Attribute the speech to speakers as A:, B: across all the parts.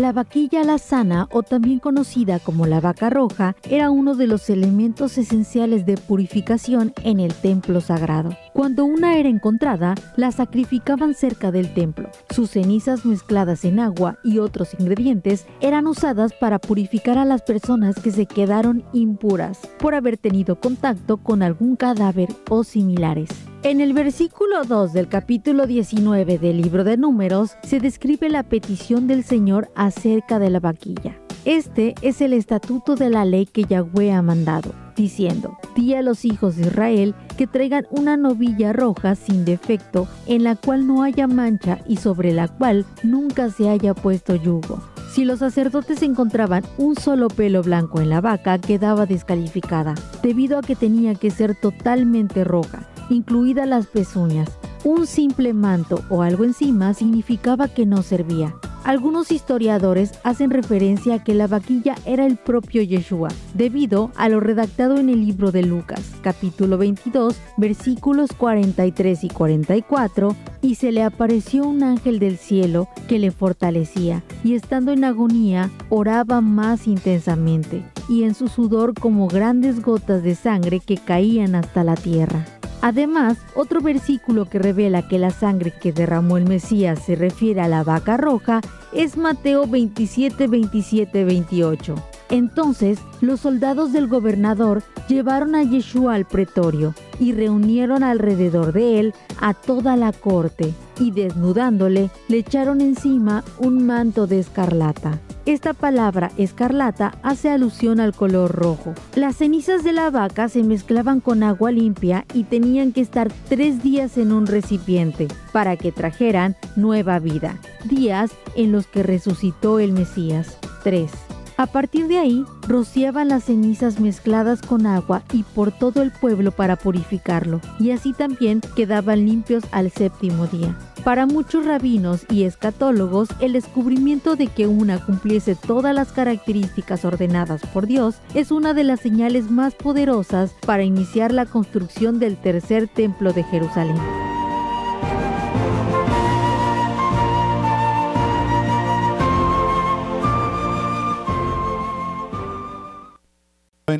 A: La vaquilla alazana, o también conocida como la vaca roja, era uno de los elementos esenciales de purificación en el templo sagrado. Cuando una era encontrada, la sacrificaban cerca del templo. Sus cenizas mezcladas en agua y otros ingredientes eran usadas para purificar a las personas que se quedaron impuras por haber tenido contacto con algún cadáver o similares. En el versículo 2 del capítulo 19 del libro de Números se describe la petición del Señor acerca de la vaquilla. Este es el estatuto de la ley que Yahweh ha mandado, diciendo: di a los hijos de Israel que traigan una novilla roja sin defecto, en la cual no haya mancha y sobre la cual nunca se haya puesto yugo. Si los sacerdotes encontraban un solo pelo blanco en la vaca, quedaba descalificada, debido a que tenía que ser totalmente roja, incluidas las pezuñas. Un simple manto o algo encima significaba que no servía. Algunos historiadores hacen referencia a que la vaquilla era el propio Yeshua, debido a lo redactado en el libro de Lucas, capítulo 22, versículos 43 y 44, y se le apareció un ángel del cielo que le fortalecía, y estando en agonía, oraba más intensamente, y en su sudor como grandes gotas de sangre que caían hasta la tierra. Además, otro versículo que revela que la sangre que derramó el Mesías se refiere a la vaca roja es Mateo 27, 27, 28. Entonces, los soldados del gobernador llevaron a Yeshua al pretorio y reunieron alrededor de él a toda la corte, y desnudándole, le echaron encima un manto de escarlata. Esta palabra escarlata hace alusión al color rojo. Las cenizas de la vaca se mezclaban con agua limpia y tenían que estar 3 días en un recipiente para que trajeran nueva vida, días en los que resucitó el Mesías. 3. A partir de ahí, rociaban las cenizas mezcladas con agua y por todo el pueblo para purificarlo, y así también quedaban limpios al 7º día. Para muchos rabinos y escatólogos, el descubrimiento de que una cumpliese todas las características ordenadas por Dios es una de las señales más poderosas para iniciar la construcción del tercer templo de Jerusalén.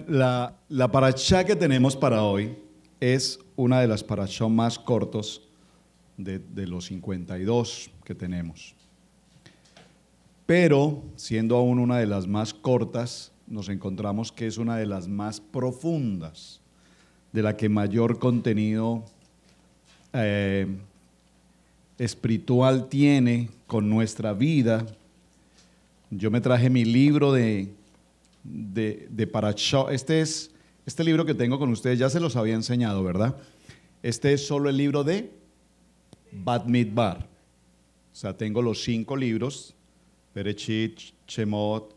B: La parashá que tenemos para hoy es una de las parashá más cortos de los 52 que tenemos. Pero, siendo aún una de las más cortas, nos encontramos que es una de las más profundas, de la que mayor contenido espiritual tiene con nuestra vida. Yo me traje mi libro de parashá. Este libro que tengo con ustedes ya se los había enseñado, ¿verdad? Este es solo el libro de Bamidbar. O sea, tengo los 5 libros: Bereshit, Shemot,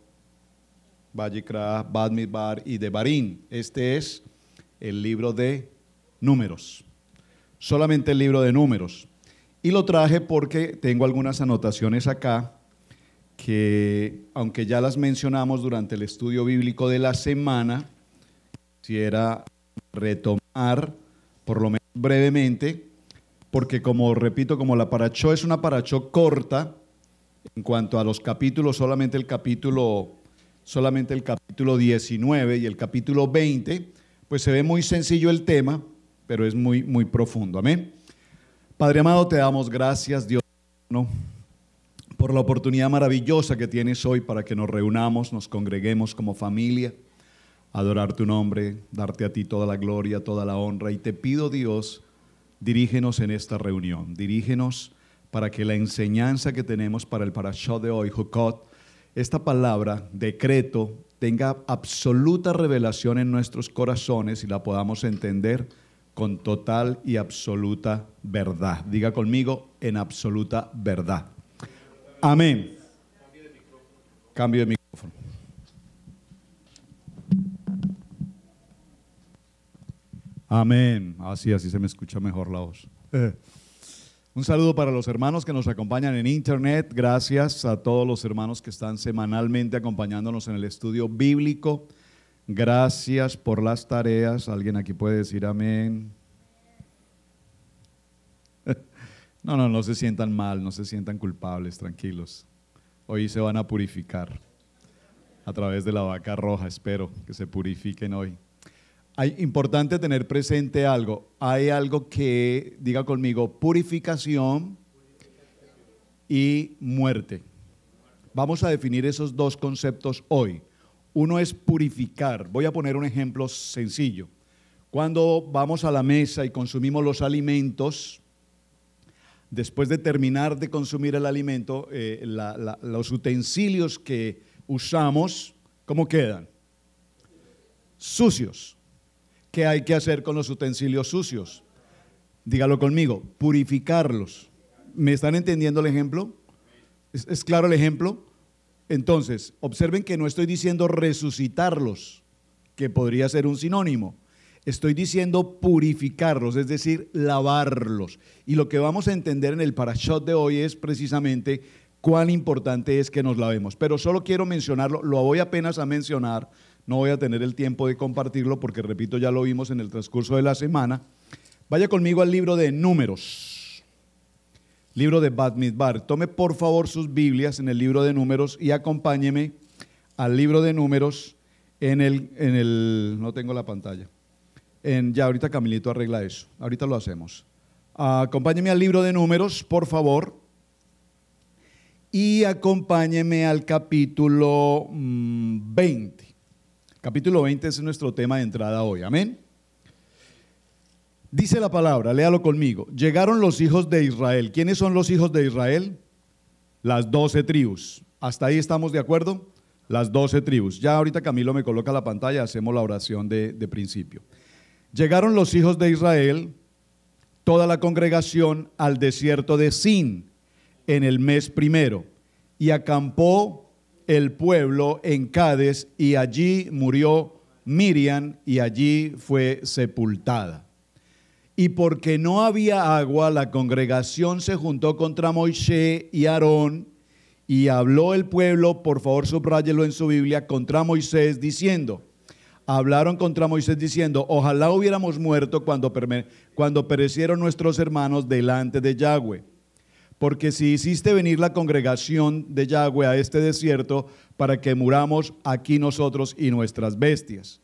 B: Vayikra, Bamidbar y Devarim. Este es el libro de Números, solamente el libro de Números. Y lo traje porque tengo algunas anotaciones acá que, aunque ya las mencionamos durante el estudio bíblico de la semana, quisiera retomar por lo menos brevemente, porque como repito, como la parashá es una parashá corta en cuanto a los capítulos, solamente el capítulo 19 y el capítulo 20, pues se ve muy sencillo el tema, pero es muy, muy profundo. Amén. Padre amado, te damos gracias, Dios, ¿no?, por la oportunidad maravillosa que tienes hoy para que nos reunamos, nos congreguemos como familia, adorar tu nombre, darte a ti toda la gloria, toda la honra. Y te pido, Dios, dirígenos en esta reunión, dirígenos para que la enseñanza que tenemos para el parashá de hoy, Jukot, esta palabra, decreto, tenga absoluta revelación en nuestros corazones y la podamos entender con total y absoluta verdad. Diga conmigo, en absoluta verdad. Amén. Cambio de micrófono. Amén. Así se me escucha mejor la voz. Un saludo para los hermanos que nos acompañan en internet. Gracias a todos los hermanos que están semanalmente acompañándonos en el estudio bíblico. Gracias por las tareas. ¿Alguien aquí puede decir amén? No se sientan mal, no se sientan culpables, tranquilos. Hoy se van a purificar a través de la vaca roja, espero que se purifiquen hoy. Hay importante tener presente algo, hay algo que, diga conmigo, purificación y muerte. Vamos a definir esos dos conceptos hoy. Uno es purificar, voy a poner un ejemplo sencillo. Cuando vamos a la mesa y consumimos los alimentos, después de terminar de consumir el alimento, los utensilios que usamos, ¿cómo quedan? Sucios. ¿Qué hay que hacer con los utensilios sucios? Dígalo conmigo, purificarlos. ¿Me están entendiendo el ejemplo? ¿Es claro el ejemplo? Entonces, observen que no estoy diciendo resucitarlos, que podría ser un sinónimo. Estoy diciendo purificarlos, es decir, lavarlos. Y lo que vamos a entender en el parashot de hoy es precisamente cuán importante es que nos lavemos. Pero solo quiero mencionarlo, lo voy apenas a mencionar, no voy a tener el tiempo de compartirlo porque, repito, ya lo vimos en el transcurso de la semana. Vaya conmigo al libro de Números, libro de Bamidbar. Tome por favor sus Biblias en el libro de Números y acompáñeme al libro de Números no tengo la pantalla. Ya ahorita Camilito arregla eso, ahorita lo hacemos. Acompáñeme al libro de Números, por favor, y acompáñeme al capítulo 20. Capítulo 20 es nuestro tema de entrada hoy, amén. Dice la palabra, léalo conmigo. Llegaron los hijos de Israel. ¿Quiénes son los hijos de Israel? Las 12 tribus. ¿Hasta ahí estamos de acuerdo? Las 12 tribus. Ya ahorita Camilo me coloca la pantalla, hacemos la oración de principio. Llegaron los hijos de Israel, toda la congregación, al desierto de Sin, en el mes primero, y acampó el pueblo en Cades, y allí murió Miriam, y allí fue sepultada. Y porque no había agua, la congregación se juntó contra Moisés y Aarón, y habló el pueblo, por favor subráyelo en su Biblia, contra Moisés diciendo, hablaron contra Moisés diciendo, ojalá hubiéramos muerto cuando perecieron nuestros hermanos delante de Yahweh. Porque si hiciste venir la congregación de Yahweh a este desierto para que muramos aquí nosotros y nuestras bestias.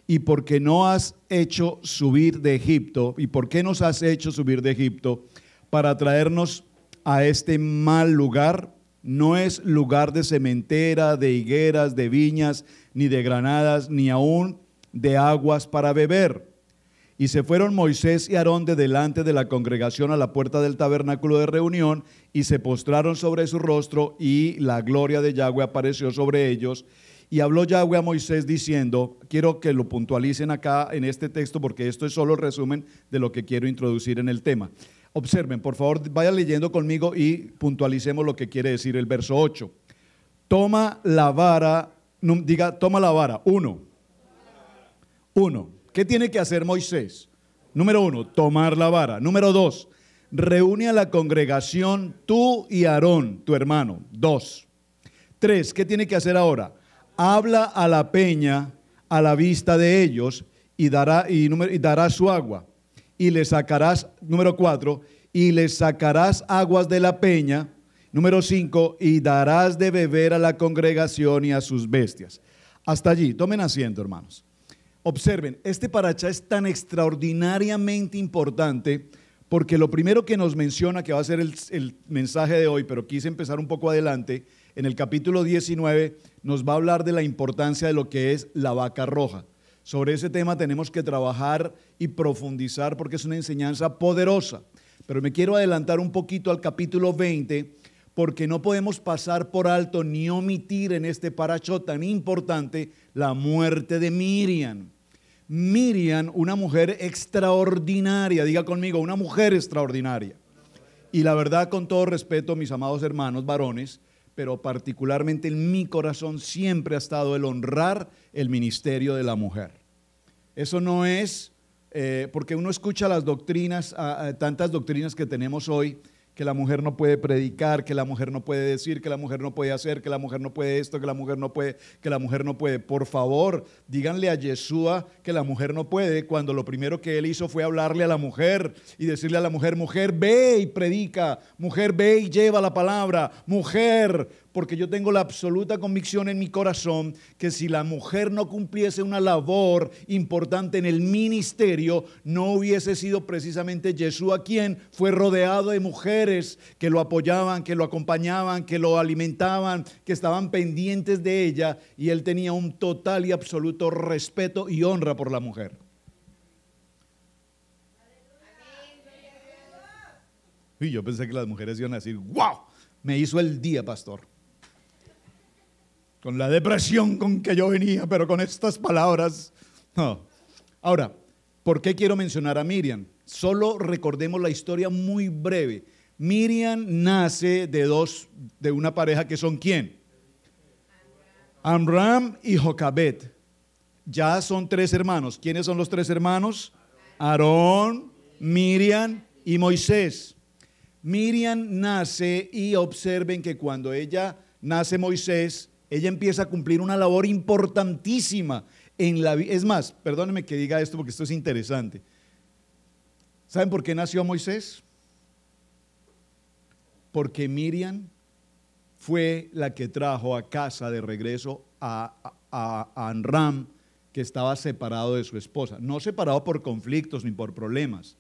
B: Y porque no has hecho subir de Egipto, ¿y por qué nos has hecho subir de Egipto? Para traernos a este mal lugar. No es lugar de sementera, de higueras, de viñas, ni de granadas, ni aún de aguas para beber. Y se fueron Moisés y Aarón de delante de la congregación a la puerta del tabernáculo de reunión, y se postraron sobre su rostro, y la gloria de Yahweh apareció sobre ellos. Y habló Yahweh a Moisés diciendo, quiero que lo puntualicen acá en este texto porque esto es solo el resumen de lo que quiero introducir en el tema. Observen, por favor, vayan leyendo conmigo y puntualicemos lo que quiere decir el verso 8. Toma la vara, toma la vara, uno. ¿Qué tiene que hacer Moisés? Número 1, tomar la vara. Número 2, reúne a la congregación tú y Aarón, tu hermano. 2. 3, ¿qué tiene que hacer ahora? Habla a la peña a la vista de ellos y dará su agua. Y le sacarás, número 4, y le sacarás aguas de la peña. Número 5, y darás de beber a la congregación y a sus bestias. Hasta allí, tomen asiento, hermanos. Observen, este parashá es tan extraordinariamente importante porque lo primero que nos menciona, que va a ser el mensaje de hoy, pero quise empezar un poco adelante, en el capítulo 19 nos va a hablar de la importancia de lo que es la vaca roja. Sobre ese tema tenemos que trabajar y profundizar porque es una enseñanza poderosa. Pero me quiero adelantar un poquito al capítulo 20 porque no podemos pasar por alto ni omitir en este parashá tan importante la muerte de Miriam. Miriam, una mujer extraordinaria, diga conmigo, una mujer extraordinaria. Y la verdad, con todo respeto, mis amados hermanos varones, pero particularmente en mi corazón siempre ha estado el honrar el ministerio de la mujer. Eso no es, porque uno escucha las doctrinas, tantas doctrinas que tenemos hoy, que la mujer no puede predicar, que la mujer no puede decir, que la mujer no puede hacer, que la mujer no puede esto, que la mujer no puede, que la mujer no puede. Por favor, díganle a Yeshua que la mujer no puede, cuando lo primero que él hizo fue hablarle a la mujer y decirle a la mujer, mujer, ve y predica, mujer, ve y lleva la palabra, mujer, porque yo tengo la absoluta convicción en mi corazón que si la mujer no cumpliese una labor importante en el ministerio, no hubiese sido precisamente Yeshua quien fue rodeado de mujeres que lo apoyaban, que lo acompañaban, que lo alimentaban, que estaban pendientes de ella, y él tenía un total y absoluto respeto y honra por la mujer. Y yo pensé que las mujeres iban a decir: ¡wow! Me hizo el día, pastor. Con la depresión con que yo venía, pero con estas palabras. No. Ahora, ¿por qué quiero mencionar a Miriam? Solo recordemos la historia muy breve. Miriam nace de una pareja que son ¿quién? Amram y Jocabed. Ya son 3 hermanos. ¿Quiénes son los 3 hermanos? Aarón, Miriam y Moisés. Miriam nace y observen que cuando ella nace Moisés, ella empieza a cumplir una labor importantísima en la vida. Es más, perdónenme que diga esto porque esto es interesante. ¿Saben por qué nació Moisés? Porque Miriam fue la que trajo a casa de regreso a Amram, que estaba separado de su esposa. No separado por conflictos ni por problemas.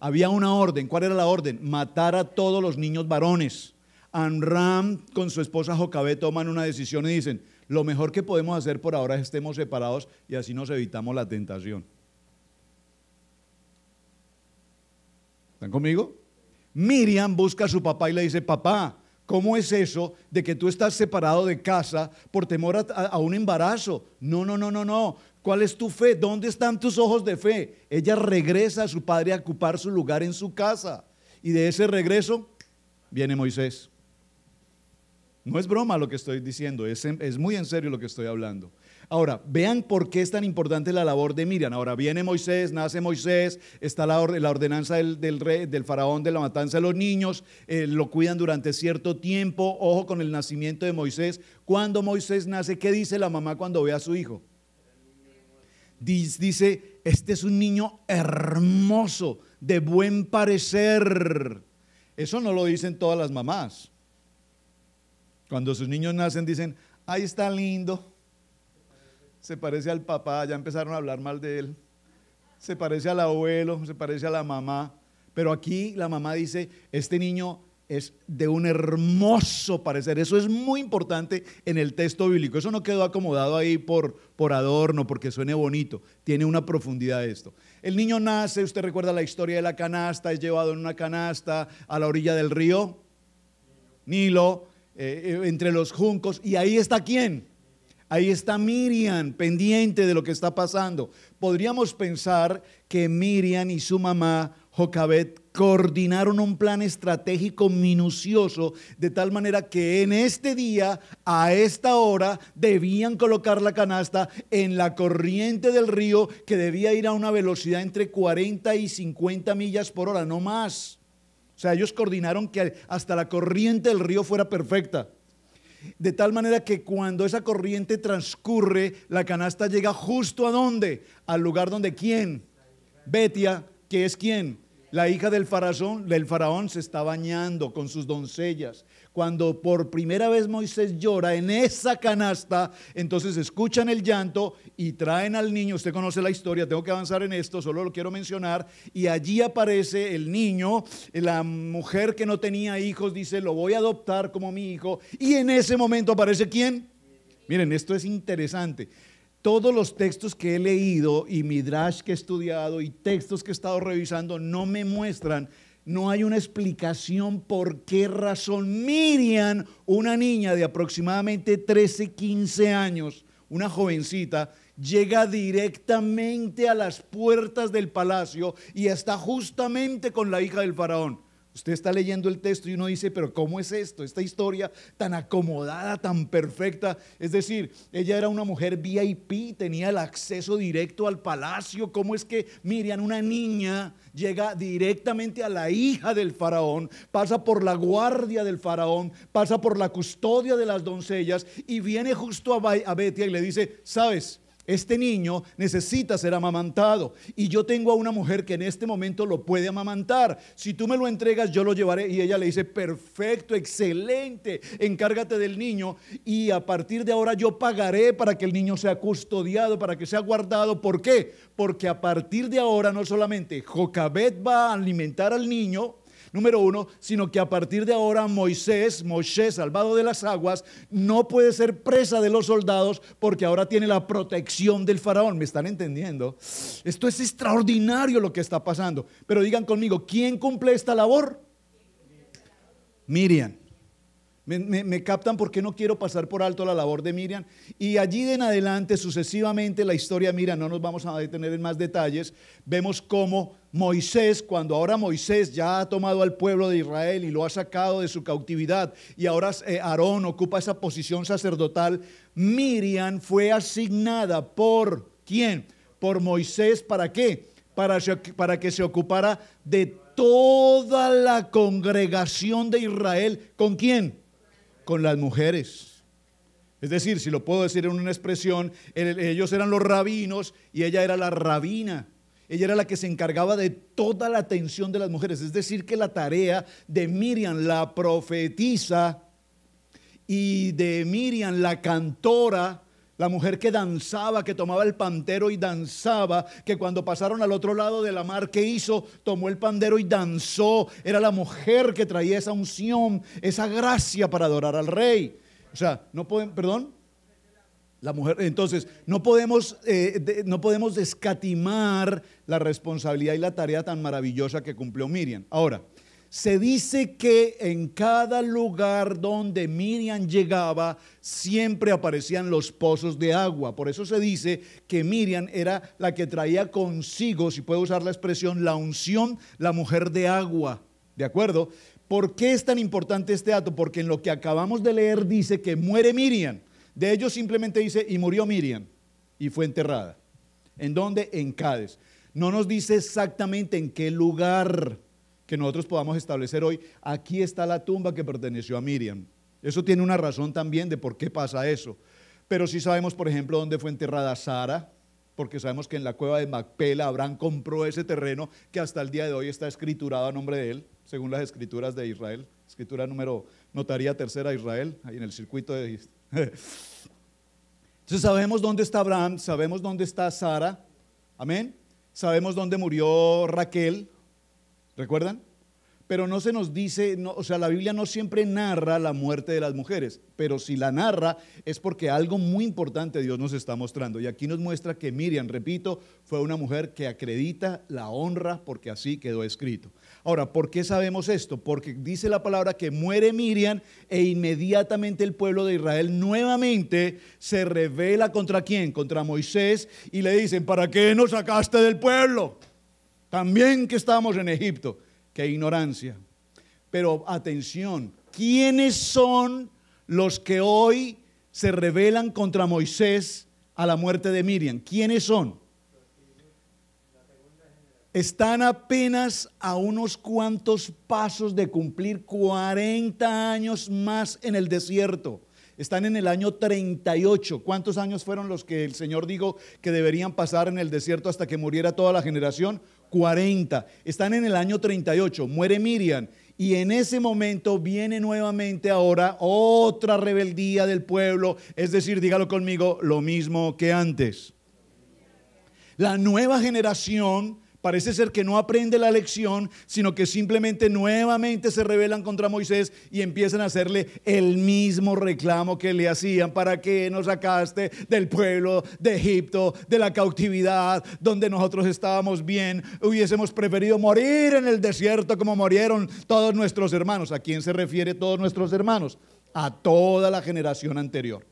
B: Había una orden. ¿Cuál era la orden? Matar a todos los niños varones. Amram con su esposa Jocabed toman una decisión y dicen: lo mejor que podemos hacer por ahora es estemos separados y así nos evitamos la tentación. ¿Están conmigo? Miriam busca a su papá y le dice: papá, ¿cómo es eso de que tú estás separado de casa por temor a un embarazo? No. ¿Cuál es tu fe? ¿Dónde están tus ojos de fe? Ella regresa a su padre a ocupar su lugar en su casa. Y de ese regreso viene Moisés. No es broma lo que estoy diciendo, es muy en serio lo que estoy hablando. Ahora, vean por qué es tan importante la labor de Miriam. Ahora viene Moisés, nace Moisés, está la ordenanza del faraón de la matanza de los niños, lo cuidan durante cierto tiempo. Ojo con el nacimiento de Moisés. Cuando Moisés nace, ¿qué dice la mamá cuando ve a su hijo? Dice: este es un niño hermoso, de buen parecer. Eso no lo dicen todas las mamás. Cuando sus niños nacen dicen: ahí está lindo, se parece al papá. Ya empezaron a hablar mal de él. Se parece al abuelo, se parece a la mamá. Pero aquí la mamá dice: este niño es de un hermoso parecer. Eso es muy importante en el texto bíblico. Eso no quedó acomodado ahí por adorno, porque suene bonito. Tiene una profundidad esto. El niño nace, usted recuerda la historia de la canasta, es llevado en una canasta a la orilla del río Nilo, entre los juncos, y ahí está ¿quién? Ahí está Miriam, pendiente de lo que está pasando. Podríamos pensar que Miriam y su mamá Jocabed coordinaron un plan estratégico minucioso, de tal manera que en este día, a esta hora, debían colocar la canasta en la corriente del río, que debía ir a una velocidad entre 40 y 50 millas por hora, no más. O sea, ellos coordinaron que hasta la corriente del río fuera perfecta. De tal manera que cuando esa corriente transcurre, la canasta llega justo ¿a dónde? Al lugar donde ¿quién? Betia, que es ¿quién? La hija del faraón se está bañando con sus doncellas. Cuando por primera vez Moisés llora en esa canasta, entonces escuchan el llanto y traen al niño. Usted conoce la historia, tengo que avanzar en esto, solo lo quiero mencionar. Y allí aparece el niño. La mujer que no tenía hijos dice: lo voy a adoptar como mi hijo. Y en ese momento aparece ¿quién? Miren, esto es interesante. Todos los textos que he leído y midrash que he estudiado y textos que he estado revisando no me muestran, no hay una explicación por qué razón Miriam, una niña de aproximadamente 13, 15 años, una jovencita, llega directamente a las puertas del palacio y está justamente con la hija del faraón. Usted está leyendo el texto y uno dice: pero ¿cómo es esto? Esta historia tan acomodada, tan perfecta. Es decir, ella era una mujer VIP, tenía el acceso directo al palacio. ¿Cómo es que Miriam, una niña, llega directamente a la hija del faraón, pasa por la guardia del faraón, pasa por la custodia de las doncellas y viene justo a Betia y le dice: ¿sabes? Este niño necesita ser amamantado y yo tengo a una mujer que en este momento lo puede amamantar. Si tú me lo entregas, yo lo llevaré. Y ella le dice, perfecto, excelente, encárgate del niño y a partir de ahora yo pagaré para que el niño sea custodiado, para que sea guardado. ¿Por qué? Porque a partir de ahora no solamente Jocabed va a alimentar al niño, número uno, sino que a partir de ahora Moshe, salvado de las aguas, no puede ser presa de los soldados porque ahora tiene la protección del faraón. ¿Me están entendiendo? Esto es extraordinario lo que está pasando. Pero digan conmigo, ¿quién cumple esta labor? Miriam. Me captan porque no quiero pasar por alto la labor de Miriam. Y allí de en adelante, sucesivamente, la historia de Miriam, no nos vamos a detener en más detalles. Vemos cómo Moisés, cuando ahora Moisés ya ha tomado al pueblo de Israel y lo ha sacado de su cautividad, y ahora Aarón ocupa esa posición sacerdotal, Miriam fue asignada por ¿quién? Por Moisés, ¿para qué? Para que se ocupara de toda la congregación de Israel. ¿Con quién? Con las mujeres. Es decir, si lo puedo decir en una expresión, ellos eran los rabinos y ella era la rabina. Ella era la que se encargaba de toda la atención de las mujeres. Es decir, que la tarea de Miriam, la profetisa, y de Miriam, la cantora, la mujer que danzaba, que tomaba el pandero y danzaba, que cuando pasaron al otro lado de la mar, ¿qué hizo? Tomó el pandero y danzó. Era la mujer que traía esa unción, esa gracia para adorar al rey. O sea, no pueden, perdón, la mujer. Entonces, no podemos escatimar la responsabilidad y la tarea tan maravillosa que cumplió Miriam. Ahora, se dice que en cada lugar donde Miriam llegaba siempre aparecían los pozos de agua. Por eso se dice que Miriam era la que traía consigo, si puedo usar la expresión, la unción, la mujer de agua. ¿De acuerdo? ¿Por qué es tan importante este dato? Porque en lo que acabamos de leer dice que muere Miriam. De ellos simplemente dice, y murió Miriam, y fue enterrada. ¿En dónde? En Cádiz. No nos dice exactamente en qué lugar que nosotros podamos establecer hoy. Aquí está la tumba que perteneció a Miriam. Eso tiene una razón también de por qué pasa eso. Pero sí sabemos, por ejemplo, dónde fue enterrada Sara, porque sabemos que en la cueva de Macpela Abraham compró ese terreno que hasta el día de hoy está escriturado a nombre de él, según las escrituras de Israel. Escritura número, notaría tercera de Israel, ahí en el circuito de... Entonces sabemos dónde está Abraham, sabemos dónde está Sara, amén. Sabemos dónde murió Raquel, ¿recuerdan? Pero no se nos dice, o sea, la Biblia no siempre narra la muerte de las mujeres, pero si la narra es porque algo muy importante Dios nos está mostrando. Y aquí nos muestra que Miriam, repito, fue una mujer que acredita la honra porque así quedó escrito. Ahora, ¿por qué sabemos esto? Porque dice la palabra que muere Miriam e inmediatamente el pueblo de Israel nuevamente se rebela ¿contra quién? Contra Moisés y le dicen, ¿para qué nos sacaste del pueblo? También que estábamos en Egipto. ¡Qué ignorancia! Pero atención, ¿quiénes son los que hoy se rebelan contra Moisés a la muerte de Miriam? ¿Quiénes son? Están apenas a unos cuantos pasos de cumplir 40 años más en el desierto. Están en el año 38. ¿Cuántos años fueron los que el Señor dijo que deberían pasar en el desierto hasta que muriera toda la generación? 40. Están en el año 38. Muere Miriam. Y en ese momento viene nuevamente ahora otra rebeldía del pueblo. Es decir, dígalo conmigo, lo mismo que antes. La nueva generación parece ser que no aprende la lección, sino que simplemente nuevamente se rebelan contra Moisés y empiezan a hacerle el mismo reclamo que le hacían. ¿Para qué nos sacaste del pueblo de Egipto, de la cautividad, donde nosotros estábamos bien? Hubiésemos preferido morir en el desierto como murieron todos nuestros hermanos. ¿A quién se refiere todos nuestros hermanos? A toda la generación anterior.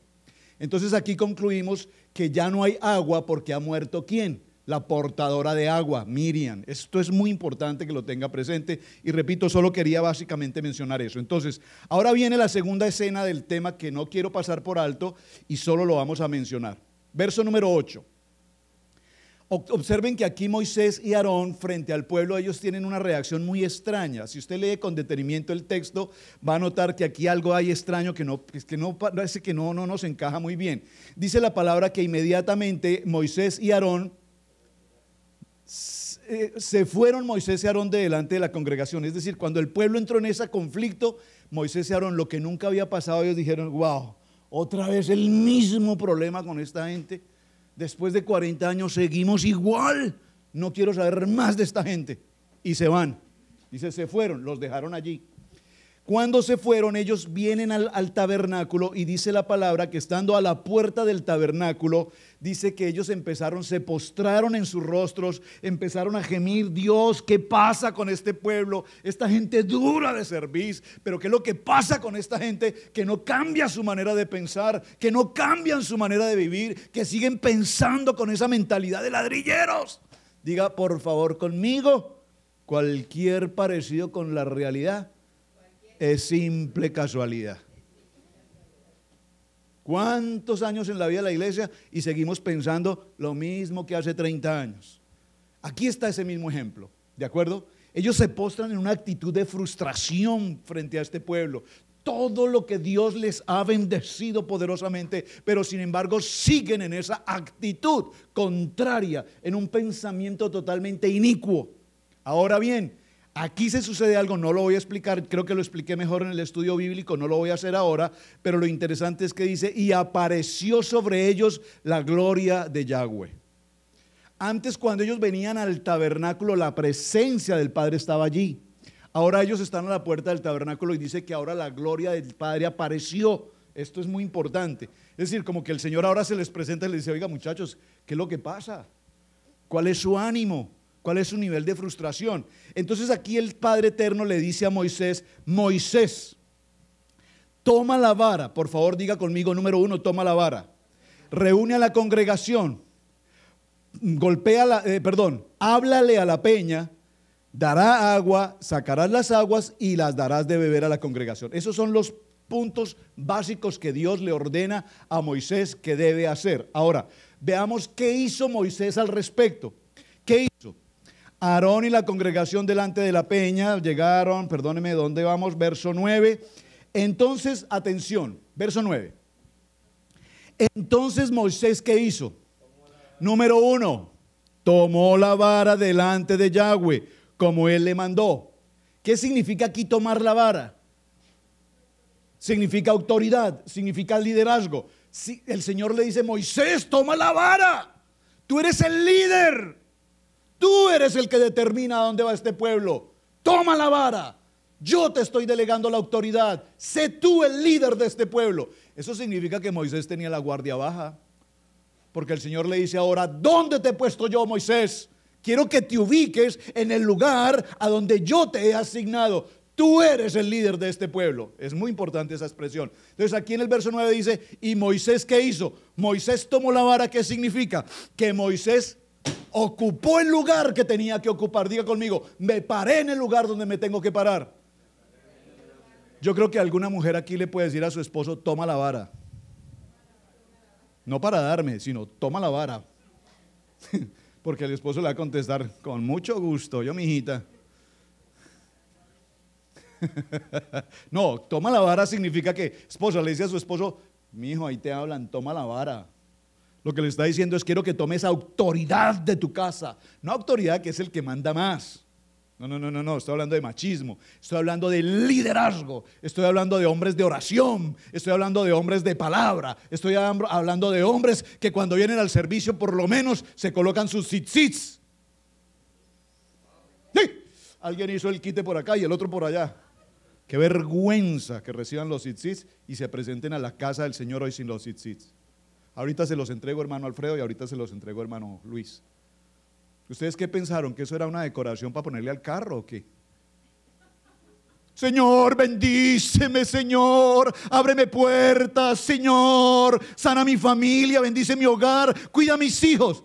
B: Entonces aquí concluimos que ya no hay agua porque ha muerto ¿quién? La portadora de agua, Miriam. Esto es muy importante que lo tenga presente y repito, solo quería básicamente mencionar eso. Entonces, ahora viene la segunda escena del tema que no quiero pasar por alto y solo lo vamos a mencionar. Verso número 8. Observen que aquí Moisés y Aarón frente al pueblo, ellos tienen una reacción muy extraña. Si usted lee con detenimiento el texto, va a notar que aquí algo hay extraño parece que no nos encaja muy bien. Dice la palabra que inmediatamente Moisés y Aarón se fueron Moisés y Aarón de delante de la congregación. Es decir, cuando el pueblo entró en ese conflicto, Moisés y Aarón, lo que nunca había pasado, ellos dijeron, wow, otra vez el mismo problema con esta gente. Después de 40 años seguimos igual. No quiero saber más de esta gente. Y se van. Dice, se fueron, los dejaron allí. Cuando se fueron, ellos vienen al tabernáculo y dice la palabra que estando a la puerta del tabernáculo, dice que ellos se postraron en sus rostros, empezaron a gemir, Dios, ¿qué pasa con este pueblo? Esta gente dura de servir, pero ¿qué es lo que pasa con esta gente que no cambia su manera de pensar, que no cambian su manera de vivir, que siguen pensando con esa mentalidad de ladrilleros? Diga por favor conmigo, cualquier parecido con la realidad es simple casualidad. ¿Cuántos años en la vida de la iglesia y seguimos pensando lo mismo que hace 30 años? Aquí está ese mismo ejemplo, ¿de acuerdo? Ellos se postran en una actitud de frustración frente a este pueblo. Todo lo que Dios les ha bendecido poderosamente, pero sin embargo siguen en esa actitud contraria, en un pensamiento totalmente inicuo. Ahora bien, aquí se sucede algo, no lo voy a explicar, creo que lo expliqué mejor en el estudio bíblico, no lo voy a hacer ahora, pero lo interesante es que dice, y apareció sobre ellos la gloria de Yahweh. Antes, cuando ellos venían al tabernáculo, la presencia del Padre estaba allí. Ahora ellos están a la puerta del tabernáculo y dice que ahora la gloria del Padre apareció. Esto es muy importante. Es decir, como que el Señor ahora se les presenta y les dice, oiga muchachos, ¿qué es lo que pasa? ¿Cuál es su ánimo? ¿Cuál es su nivel de frustración? Entonces aquí el Padre Eterno le dice a Moisés, Moisés, toma la vara, por favor diga conmigo, número 1, toma la vara, reúne a la congregación, háblale a la peña, dará agua, sacarás las aguas y las darás de beber a la congregación. Esos son los puntos básicos que Dios le ordena a Moisés que debe hacer. Ahora, veamos qué hizo Moisés al respecto. ¿Qué hizo? Aarón y la congregación delante de la peña llegaron, perdóneme, ¿dónde vamos? Verso 9. Entonces, atención, verso 9. Entonces Moisés, ¿qué hizo? Número 1, tomó la vara delante de Yahweh, como él le mandó. ¿Qué significa aquí tomar la vara? Significa autoridad, significa liderazgo. Si el Señor le dice, Moisés, toma la vara, tú eres el líder. Tú eres el que determina a dónde va este pueblo. Toma la vara. Yo te estoy delegando la autoridad. Sé tú el líder de este pueblo. Eso significa que Moisés tenía la guardia baja. Porque el Señor le dice ahora, ¿dónde te he puesto yo, Moisés? Quiero que te ubiques en el lugar a donde yo te he asignado. Tú eres el líder de este pueblo. Es muy importante esa expresión. Entonces aquí en el verso 9 dice, ¿y Moisés qué hizo? Moisés tomó la vara. ¿Qué significa? Que Moisés ocupó el lugar que tenía que ocupar. Diga conmigo, me paré en el lugar donde me tengo que parar. Yo creo que alguna mujer aquí le puede decir a su esposo, toma la vara. No para darme, sino toma la vara. Porque el esposo le va a contestar, con mucho gusto, yo mijita. No, toma la vara significa que esposa le dice a su esposo, mi hijo, ahí te hablan, toma la vara. Lo que le está diciendo es, quiero que tomes autoridad de tu casa. No autoridad que es el que manda más. No, estoy hablando de machismo, estoy hablando de liderazgo, estoy hablando de hombres de oración, estoy hablando de hombres de palabra, estoy hablando de hombres que cuando vienen al servicio por lo menos se colocan sus tzitzits. ¡Sí! Alguien hizo el quite por acá y el otro por allá. Qué vergüenza que reciban los tzitzits y se presenten a la casa del Señor hoy sin los tzitzits. Ahorita se los entrego hermano Alfredo y ahorita se los entrego hermano Luis. ¿Ustedes qué pensaron? ¿Que eso era una decoración para ponerle al carro o qué? Señor, bendíceme, Señor, ábreme puertas, Señor, sana mi familia, bendice mi hogar, cuida a mis hijos.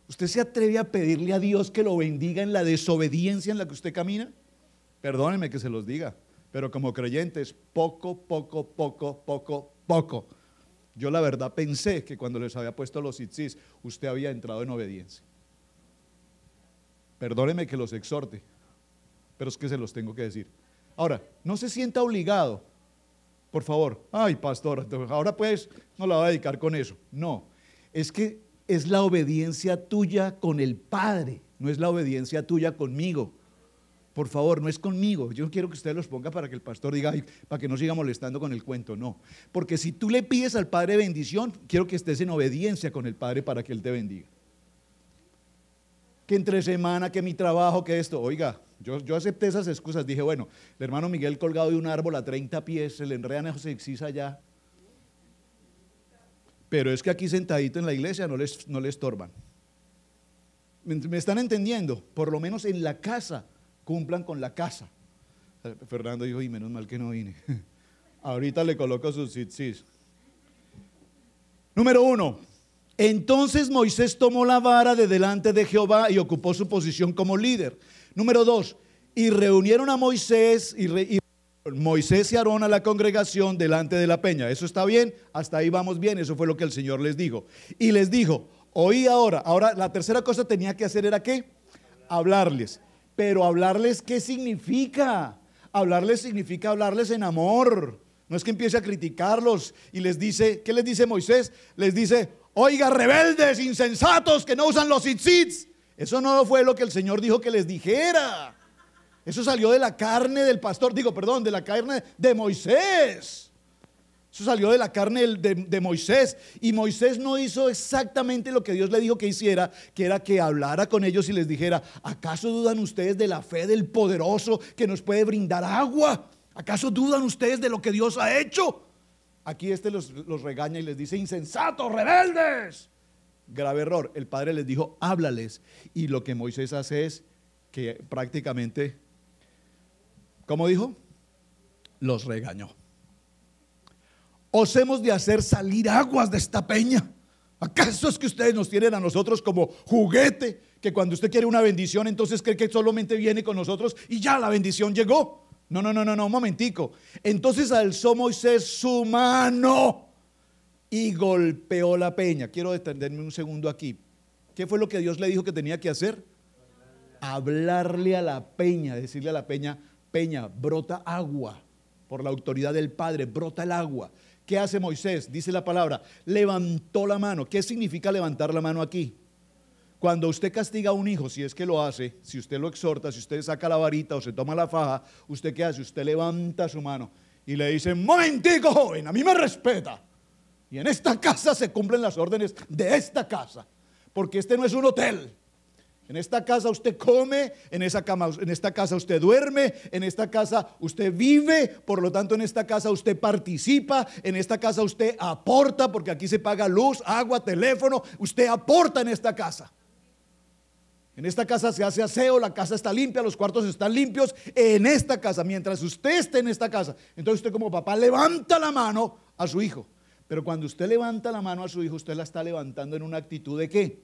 B: ¿Usted se atreve a pedirle a Dios que lo bendiga en la desobediencia en la que usted camina? Perdónenme que se los diga, pero como creyentes, poco. Yo la verdad pensé que cuando les había puesto los tzitzis, usted había entrado en obediencia. Perdóneme que los exhorte, pero es que se los tengo que decir. Ahora, no se sienta obligado, por favor. Ay, pastor, ahora pues no la va a dedicar con eso. No, es que es la obediencia tuya con el Padre, no es la obediencia tuya conmigo. Por favor, no es conmigo. Yo no quiero que usted los ponga para que el pastor diga, ay, para que no siga molestando con el cuento, no. Porque si tú le pides al Padre bendición, quiero que estés en obediencia con el Padre para que Él te bendiga. Que entre semana, que mi trabajo, que esto. Oiga, yo acepté esas excusas. Dije, bueno, el hermano Miguel colgado de un árbol a 30 pies, se le enredan esos exis allá. Pero es que aquí sentadito en la iglesia no le estorban. ¿Me están entendiendo? Por lo menos en la casa, cumplan con la casa. Fernando dijo, y menos mal que no vine. Ahorita le coloco sus tzitzis. Número 1. Entonces Moisés tomó la vara de delante de Jehová y ocupó su posición como líder. Número 2. Y reunieron a Moisés Moisés y Aarón a la congregación delante de la peña. ¿Eso está bien? Hasta ahí vamos bien. Eso fue lo que el Señor les dijo. Y les dijo, oí ahora. Ahora la tercera cosa tenía que hacer era ¿qué? Hablarles. Pero hablarles, ¿qué significa? Hablarles significa hablarles en amor. No es que empiece a criticarlos y les dice, ¿qué les dice Moisés? Les dice, oiga, rebeldes, insensatos, que no usan los tzitzits. Eso no fue lo que el Señor dijo que les dijera. Eso salió de la carne del pastor, de la carne de Moisés. Eso salió de la carne de Moisés. Y Moisés no hizo exactamente lo que Dios le dijo que hiciera, que era que hablara con ellos y les dijera, ¿acaso dudan ustedes de la fe del poderoso que nos puede brindar agua? ¿Acaso dudan ustedes de lo que Dios ha hecho? Aquí los regaña y les dice, insensatos, rebeldes. Grave error. El Padre les dijo, háblales. Y lo que Moisés hace es que prácticamente, ¿cómo dijo? Los regañó. Os hemos de hacer salir aguas de esta peña. ¿Acaso es que ustedes nos tienen a nosotros como juguete? Que cuando usted quiere una bendición, entonces cree que solamente viene con nosotros y ya la bendición llegó. No, un momentico. Entonces alzó Moisés su mano y golpeó la peña. Quiero detenerme un segundo aquí. ¿Qué fue lo que Dios le dijo que tenía que hacer? Hablarle a la peña, decirle a la peña, peña, brota agua. Por la autoridad del Padre, brota el agua. ¿Qué hace Moisés? Dice la palabra, levantó la mano. ¿Qué significa levantar la mano aquí? Cuando usted castiga a un hijo, si es que lo hace, si usted lo exhorta, si usted saca la varita o se toma la faja, ¿usted qué hace? Usted levanta su mano y le dice, momentico joven, a mí me respeta. Y en esta casa se cumplen las órdenes de esta casa, porque este no es un hotel. En esta casa usted come, en esta casa usted duerme, en esta casa usted vive, por lo tanto en esta casa usted participa, en esta casa usted aporta, porque aquí se paga luz, agua, teléfono, usted aporta en esta casa. En esta casa se hace aseo, la casa está limpia, los cuartos están limpios. En esta casa, mientras usted esté en esta casa, entonces usted como papá levanta la mano a su hijo. Pero cuando usted levanta la mano a su hijo, usted la está levantando en una actitud ¿de qué?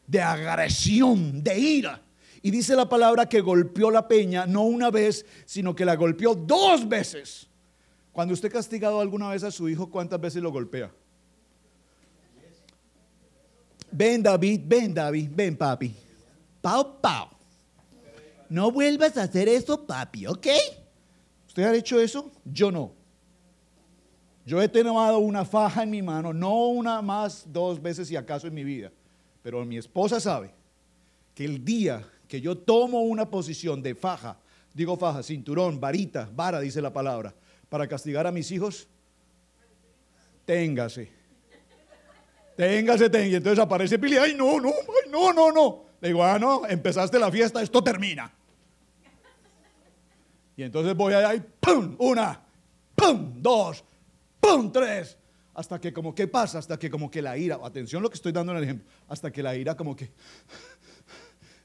B: De agresión, de ira. Y dice la palabra que golpeó la peña, no una vez, sino que la golpeó 2 veces. Cuando usted ha castigado alguna vez a su hijo, ¿cuántas veces lo golpea? Ven David, ven papi. Pau. No vuelvas a hacer eso, papi, ¿ok? ¿Usted ha hecho eso? Yo no. Yo he tomado una faja en mi mano, no una más, 2 veces si acaso en mi vida. Pero mi esposa sabe que el día que yo tomo una posición de faja, digo faja, cinturón, varita, vara, dice la palabra, para castigar a mis hijos, téngase. Y entonces aparece Pili, ay no. Le digo, no, empezaste la fiesta, esto termina. Y entonces voy allá y ¡pum! 1, ¡pum! 2, ¡pum! 3. Hasta que como que pasa, hasta que como que la ira, atención lo que estoy dando en el ejemplo, hasta que la ira como que,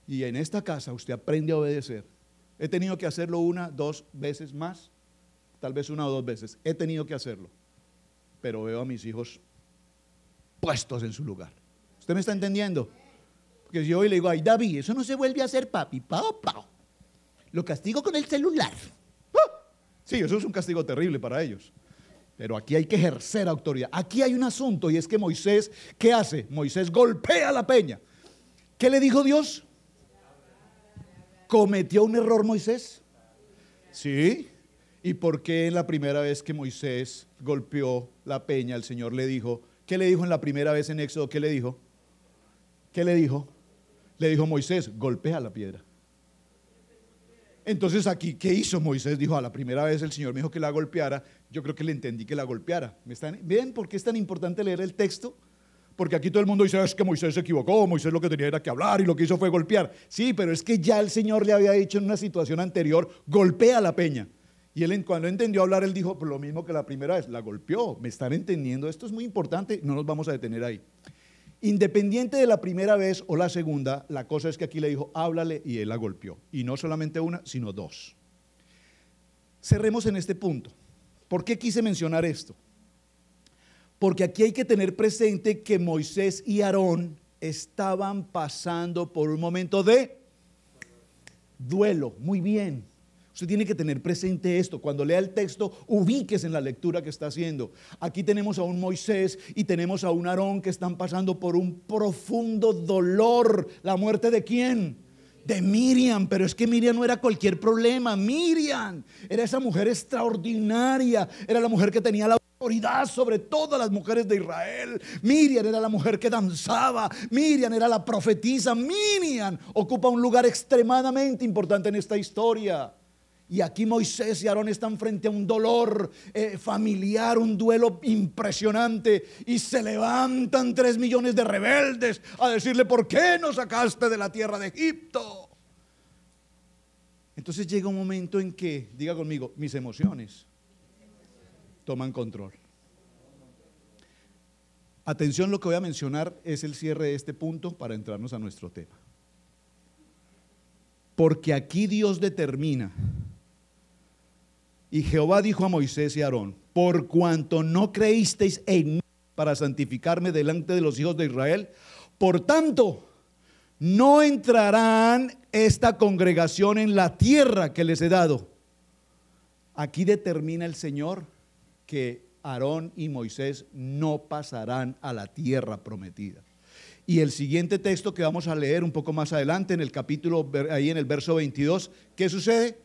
B: y en esta casa usted aprende a obedecer. He tenido que hacerlo 1, 2 veces más, tal vez 1 o 2 veces, he tenido que hacerlo, pero veo a mis hijos puestos en su lugar. ¿Usted me está entendiendo? Porque yo hoy le digo, ay David, eso no se vuelve a hacer papi, pao. Lo castigo con el celular. Sí, eso es un castigo terrible para ellos. Pero aquí hay que ejercer autoridad. Aquí hay un asunto y es que Moisés, ¿qué hace? Moisés golpea la peña. ¿Qué le dijo Dios? ¿Cometió un error Moisés? Sí. ¿Y por qué en la primera vez que Moisés golpeó la peña, el Señor le dijo, ¿qué le dijo en la primera vez en Éxodo? ¿Qué le dijo? ¿Qué le dijo? Le dijo Moisés, golpea la piedra. Entonces aquí, ¿qué hizo Moisés? Dijo, a la primera vez el Señor me dijo que la golpeara, yo creo que le entendí que la golpeara. ¿Ven por qué es tan importante leer el texto? Porque aquí todo el mundo dice, es que Moisés se equivocó, Moisés lo que tenía era que hablar y lo que hizo fue golpear. Sí, pero es que ya el Señor le había dicho en una situación anterior, golpea la peña. Y él cuando entendió hablar, él dijo, pues lo mismo que la primera vez, la golpeó. ¿Me están entendiendo? Esto es muy importante, no nos vamos a detener ahí. Independiente de la primera vez o la segunda, la cosa es que aquí le dijo, háblale, y él la golpeó. Y no solamente una, sino dos. Cerremos en este punto. ¿Por qué quise mencionar esto? Porque aquí hay que tener presente que Moisés y Aarón estaban pasando por un momento de duelo. Muy bien. Usted tiene que tener presente esto. Cuando lea el texto, ubíquese en la lectura que está haciendo. Aquí tenemos a un Moisés y tenemos a un Aarón que están pasando por un profundo dolor. ¿La muerte de quién? De Miriam. Pero es que Miriam no era cualquier problema. Miriam era esa mujer extraordinaria. Era la mujer que tenía la autoridad sobre todas las mujeres de Israel. Miriam era la mujer que danzaba. Miriam era la profetisa. Miriam ocupa un lugar extremadamente importante en esta historia. Y aquí Moisés y Aarón están frente a un dolor familiar, un duelo impresionante. Y se levantan 3 millones de rebeldes a decirle, ¿por qué nos sacaste de la tierra de Egipto? Entonces llega un momento en que, diga conmigo, mis emociones toman control. Atención, lo que voy a mencionar es el cierre de este punto para entrarnos a nuestro tema. Porque aquí Dios determina. Y Jehová dijo a Moisés y a Aarón, por cuanto no creísteis en mí para santificarme delante de los hijos de Israel, por tanto, no entrarán esta congregación en la tierra que les he dado. Aquí determina el Señor que Aarón y Moisés no pasarán a la tierra prometida. Y el siguiente texto que vamos a leer un poco más adelante en el capítulo, ahí en el verso 22, ¿qué sucede?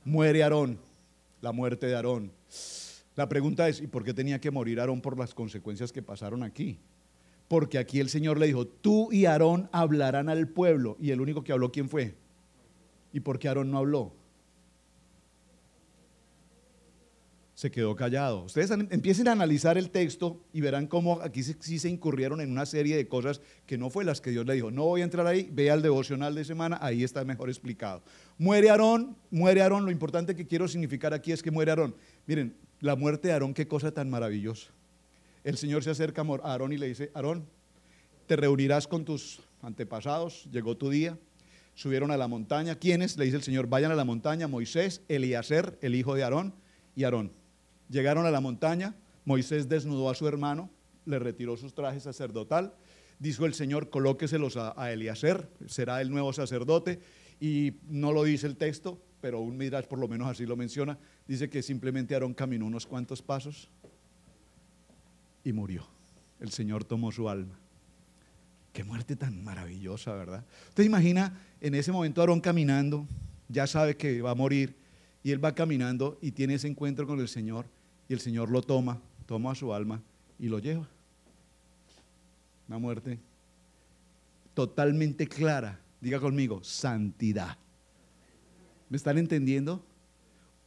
B: Muere Aarón. La muerte de Aarón. La pregunta es, ¿y por qué tenía que morir Aarón por las consecuencias que pasaron aquí? Porque aquí el Señor le dijo, tú y Aarón hablarán al pueblo. Y el único que habló, ¿quién fue? ¿Y por qué Aarón no habló? Se quedó callado. Ustedes empiecen a analizar el texto y verán cómo aquí sí se incurrieron en una serie de cosas que no fue las que Dios le dijo. No voy a entrar ahí, vea el devocional de semana, ahí está mejor explicado. Muere Aarón, lo importante que quiero significar aquí es que muere Aarón. Miren, la muerte de Aarón, qué cosa tan maravillosa. El Señor se acerca a Aarón y le dice, Aarón, te reunirás con tus antepasados, llegó tu día. Subieron a la montaña. ¿Quiénes? Le dice el Señor, vayan a la montaña, Moisés, Eliezer, el hijo de Aarón, y Aarón. Llegaron a la montaña, Moisés desnudó a su hermano, le retiró sus trajes sacerdotal, dijo el Señor, colóqueselos a Eliezer, será el nuevo sacerdote, y no lo dice el texto, pero un Midrash por lo menos así lo menciona, dice que simplemente Aarón caminó unos cuantos pasos y murió. El Señor tomó su alma. Qué muerte tan maravillosa, ¿verdad? Usted imagina en ese momento Aarón caminando, ya sabe que va a morir, y él va caminando y tiene ese encuentro con el Señor, y el Señor lo toma su alma y lo lleva. Una muerte totalmente clara. Diga conmigo, santidad. ¿Me están entendiendo?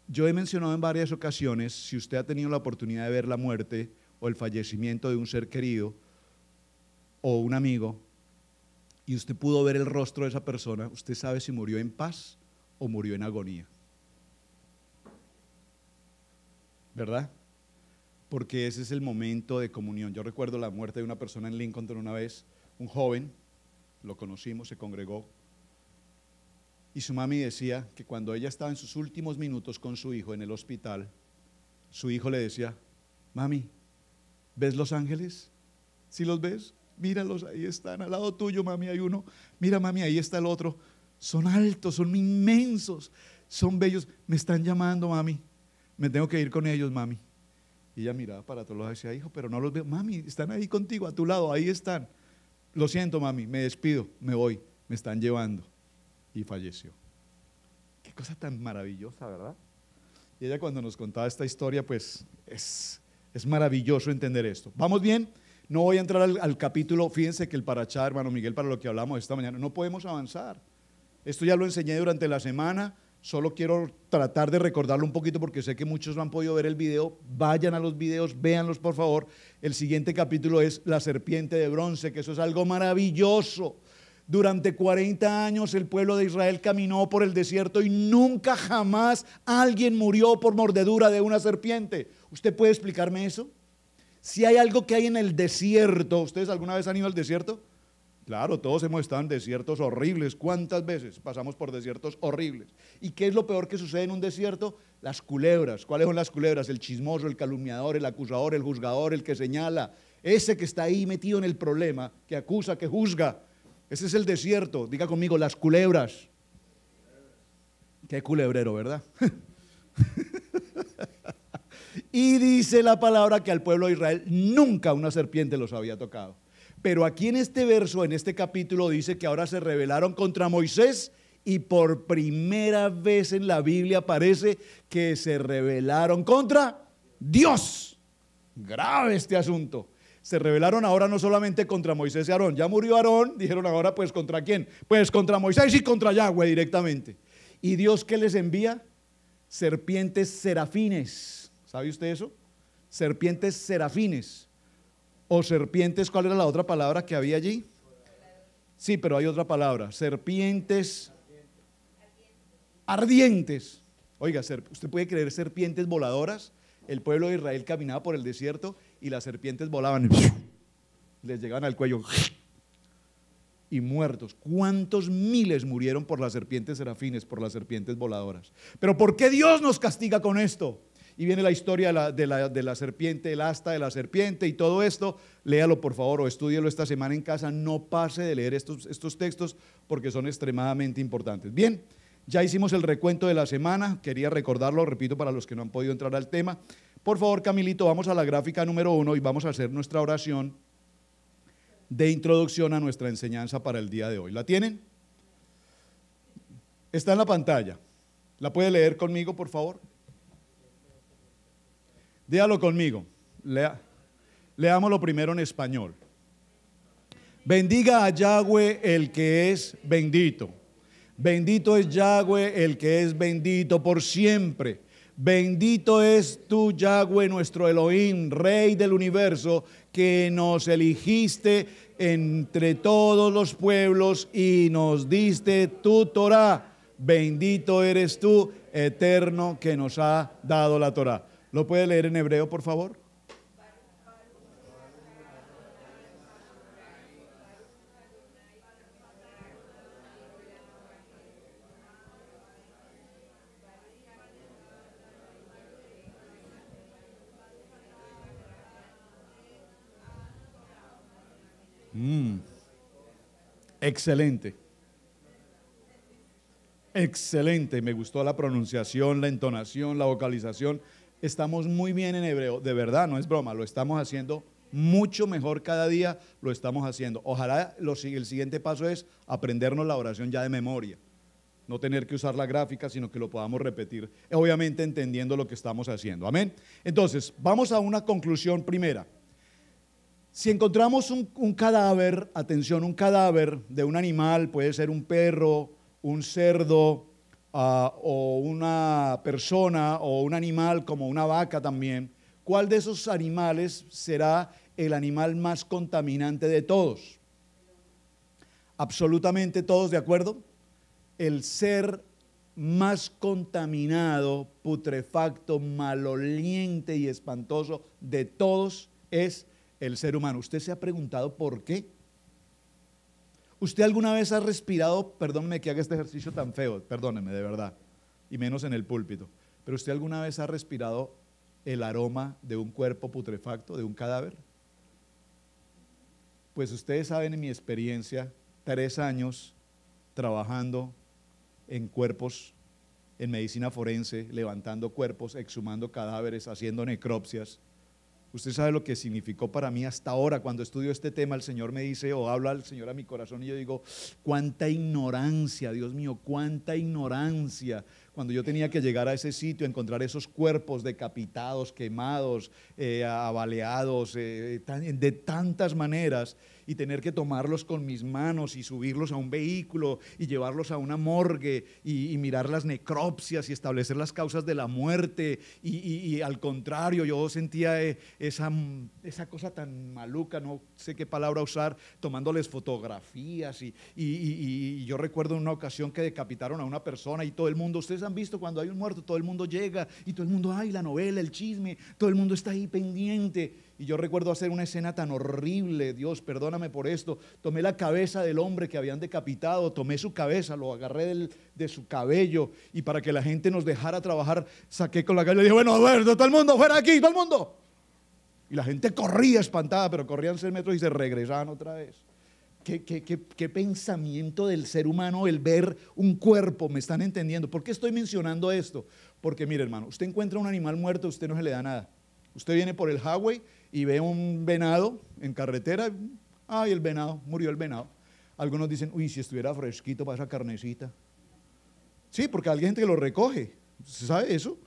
B: Yo he mencionado en varias ocasiones, si usted ha tenido la oportunidad de ver la muerte o el fallecimiento de un ser querido o un amigo, y usted pudo ver el rostro de esa persona, usted sabe si murió en paz o murió en agonía. ¿Verdad? Porque ese es el momento de comunión. Yo recuerdo la muerte de una persona en Lincoln una vez, un joven, lo conocimos, se congregó, y su mami decía que cuando ella estaba en sus últimos minutos con su hijo en el hospital, su hijo le decía, mami, ¿ves los ángeles? ¿Sí los ves? Míralos, ahí están, al lado tuyo, mami, hay uno. Mira, mami, ahí está el otro. Son altos, son inmensos, son bellos. Me están llamando, mami. Me tengo que ir con ellos, mami. Y ella miraba para todos lados y decía, hijo, pero no los veo. Mami, están ahí contigo, a tu lado, ahí están. Lo siento, mami, me despido, me voy, me están llevando. Y falleció. cosa tan maravillosa, ¿verdad? Y ella cuando nos contaba esta historia, pues es maravilloso entender esto. ¿Vamos bien? No voy a entrar al capítulo, fíjense que el parachá, hermano Miguel, para lo que hablamos esta mañana, no podemos avanzar. Esto ya lo enseñé durante la semana, solo quiero tratar de recordarlo un poquito porque sé que muchos no han podido ver el video. Vayan a los videos, véanlos por favor. El siguiente capítulo es la serpiente de bronce, que eso es algo maravilloso. Durante 40 años el pueblo de Israel caminó por el desierto y nunca jamás alguien murió por mordedura de una serpiente. ¿Usted puede explicarme eso? Si hay algo que hay en el desierto, ¿ustedes alguna vez han ido al desierto? Claro, todos hemos estado en desiertos horribles. ¿Cuántas veces pasamos por desiertos horribles? ¿Y qué es lo peor que sucede en un desierto? Las culebras. ¿Cuáles son las culebras? El chismoso, el calumniador, el acusador, el juzgador, el que señala. Ese que está ahí metido en el problema, que acusa, que juzga. Ese es el desierto. Diga conmigo, las culebras. Qué culebrero, ¿verdad? Y dice la palabra que al pueblo de Israel nunca una serpiente los había tocado. Pero aquí en este verso, en este capítulo, dice que ahora se rebelaron contra Moisés y por primera vez en la Biblia aparece que se rebelaron contra Dios. Grave este asunto. Se rebelaron ahora no solamente contra Moisés y Aarón. Ya murió Aarón, dijeron ahora pues ¿contra quién? Pues contra Moisés y contra Yahweh directamente. ¿Y Dios qué les envía? Serpientes serafines. ¿Sabe usted eso? Serpientes serafines. O serpientes, ¿cuál era la otra palabra que había allí? Sí, pero hay otra palabra. Serpientes ardientes. Oiga, ¿usted puede creer serpientes voladoras? El pueblo de Israel caminaba por el desierto y las serpientes volaban. Les llegaban al cuello. Y muertos. ¿Cuántos miles murieron por las serpientes serafines, por las serpientes voladoras? Pero ¿por qué Dios nos castiga con esto? Y viene la historia de la serpiente, el asta de la serpiente y todo esto. Léalo por favor o estúdielo esta semana en casa. No pase de leer estos textos porque son extremadamente importantes. Bien, ya hicimos el recuento de la semana. Quería recordarlo, repito, para los que no han podido entrar al tema. Por favor, Camilito, vamos a la gráfica número 1 y vamos a hacer nuestra oración de introducción a nuestra enseñanza para el día de hoy. ¿La tienen? Está en la pantalla. ¿La puede leer conmigo, por favor? Dígalo conmigo. Leámoslo primero en español. Bendiga a Yahweh el que es bendito. Bendito es Yahweh el que es bendito por siempre. Bendito es tú, Yahweh, nuestro Elohim, Rey del universo, que nos eligiste entre todos los pueblos y nos diste tu Torah. Bendito eres tú, eterno, que nos ha dado la Torah. ¿Lo puede leer en hebreo, por favor? Excelente. Excelente, me gustó la pronunciación, la entonación, la vocalización. Estamos muy bien en hebreo, de verdad, no es broma, lo estamos haciendo mucho mejor cada día, lo estamos haciendo. Ojalá el siguiente paso es aprendernos la oración ya de memoria, no tener que usar la gráfica, sino que lo podamos repetir, obviamente entendiendo lo que estamos haciendo. Amén. Entonces, vamos a una conclusión primera. Si encontramos un cadáver, atención, un cadáver de un animal, puede ser un perro, un cerdo, o una persona o un animal como una vaca también, ¿cuál de esos animales será el animal más contaminante de todos? Absolutamente todos, ¿de acuerdo? El ser más contaminado, putrefacto, maloliente y espantoso de todos es el ser humano. ¿Usted se ha preguntado por qué? ¿Usted alguna vez ha respirado, perdóneme que haga este ejercicio tan feo, perdóneme de verdad, y menos en el púlpito, pero usted alguna vez ha respirado el aroma de un cuerpo putrefacto, de un cadáver? Pues ustedes saben en mi experiencia, 3 años trabajando en cuerpos, en medicina forense, levantando cuerpos, exhumando cadáveres, haciendo necropsias. Usted sabe lo que significó para mí hasta ahora. Cuando estudio este tema, el Señor me dice, o habla el Señor a mi corazón, y yo digo, cuánta ignorancia, Dios mío, cuánta ignorancia. Cuando yo tenía que llegar a ese sitio, encontrar esos cuerpos decapitados, quemados, abaleados, de tantas maneras, y tener que tomarlos con mis manos y subirlos a un vehículo y llevarlos a una morgue y mirar las necropsias y establecer las causas de la muerte. Y al contrario, yo sentía esa cosa tan maluca, no sé qué palabra usar, tomándoles fotografías. Y yo recuerdo una ocasión que decapitaron a una persona y todo el mundo, ustedes han visto cuando hay un muerto, todo el mundo llega y todo el mundo, ay, la novela, el chisme, todo el mundo está ahí pendiente. Y yo recuerdo hacer una escena tan horrible, Dios, perdóname por esto, tomé la cabeza del hombre que habían decapitado, tomé su cabeza, lo agarré de su cabello, y para que la gente nos dejara trabajar, saqué con la calle y dije, bueno, a ver, todo el mundo, fuera de aquí, todo el mundo. Y la gente corría espantada, pero corrían 6 metros y se regresaban otra vez. ¿Qué pensamiento del ser humano el ver un cuerpo? ¿Me están entendiendo? ¿Por qué estoy mencionando esto? Porque mire, hermano, usted encuentra un animal muerto, a usted no se le da nada. Usted viene por el highway y ve un venado en carretera, ay, el venado, murió el venado. Algunos dicen, uy, si estuviera fresquito para esa carnecita. Sí, porque hay gente que lo recoge, ¿se sabe eso?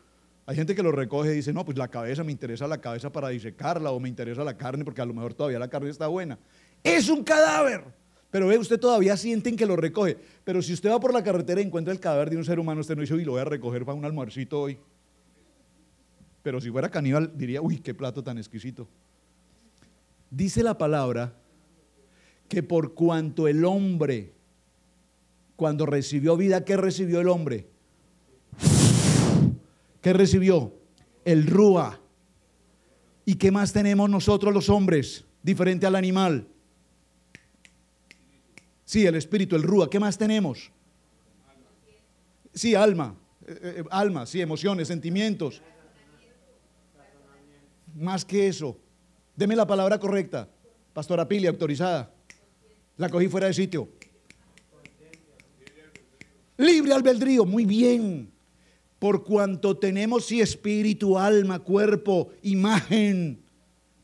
B: Hay gente que lo recoge y dice, no, pues la cabeza, me interesa la cabeza para disecarla, o me interesa la carne porque a lo mejor todavía la carne está buena. Es un cadáver, pero ve, usted todavía sienten que lo recoge. Pero si usted va por la carretera y encuentra el cadáver de un ser humano, usted no dice, uy, lo voy a recoger para un almuercito hoy. Pero si fuera caníbal diría, uy, qué plato tan exquisito. Dice la palabra que por cuanto el hombre, cuando recibió vida, ¿qué recibió el hombre? ¿Qué recibió? El Rúa. ¿Y qué más tenemos nosotros los hombres, diferente al animal? Sí, el espíritu, el Rúa. ¿Qué más tenemos? Sí, alma, sí, emociones, sentimientos. Más que eso. Deme la palabra correcta. Pastora Pili, autorizada. La cogí fuera de sitio. Libre albedrío, muy bien. Por cuanto tenemos, sí, espíritu, alma, cuerpo, imagen.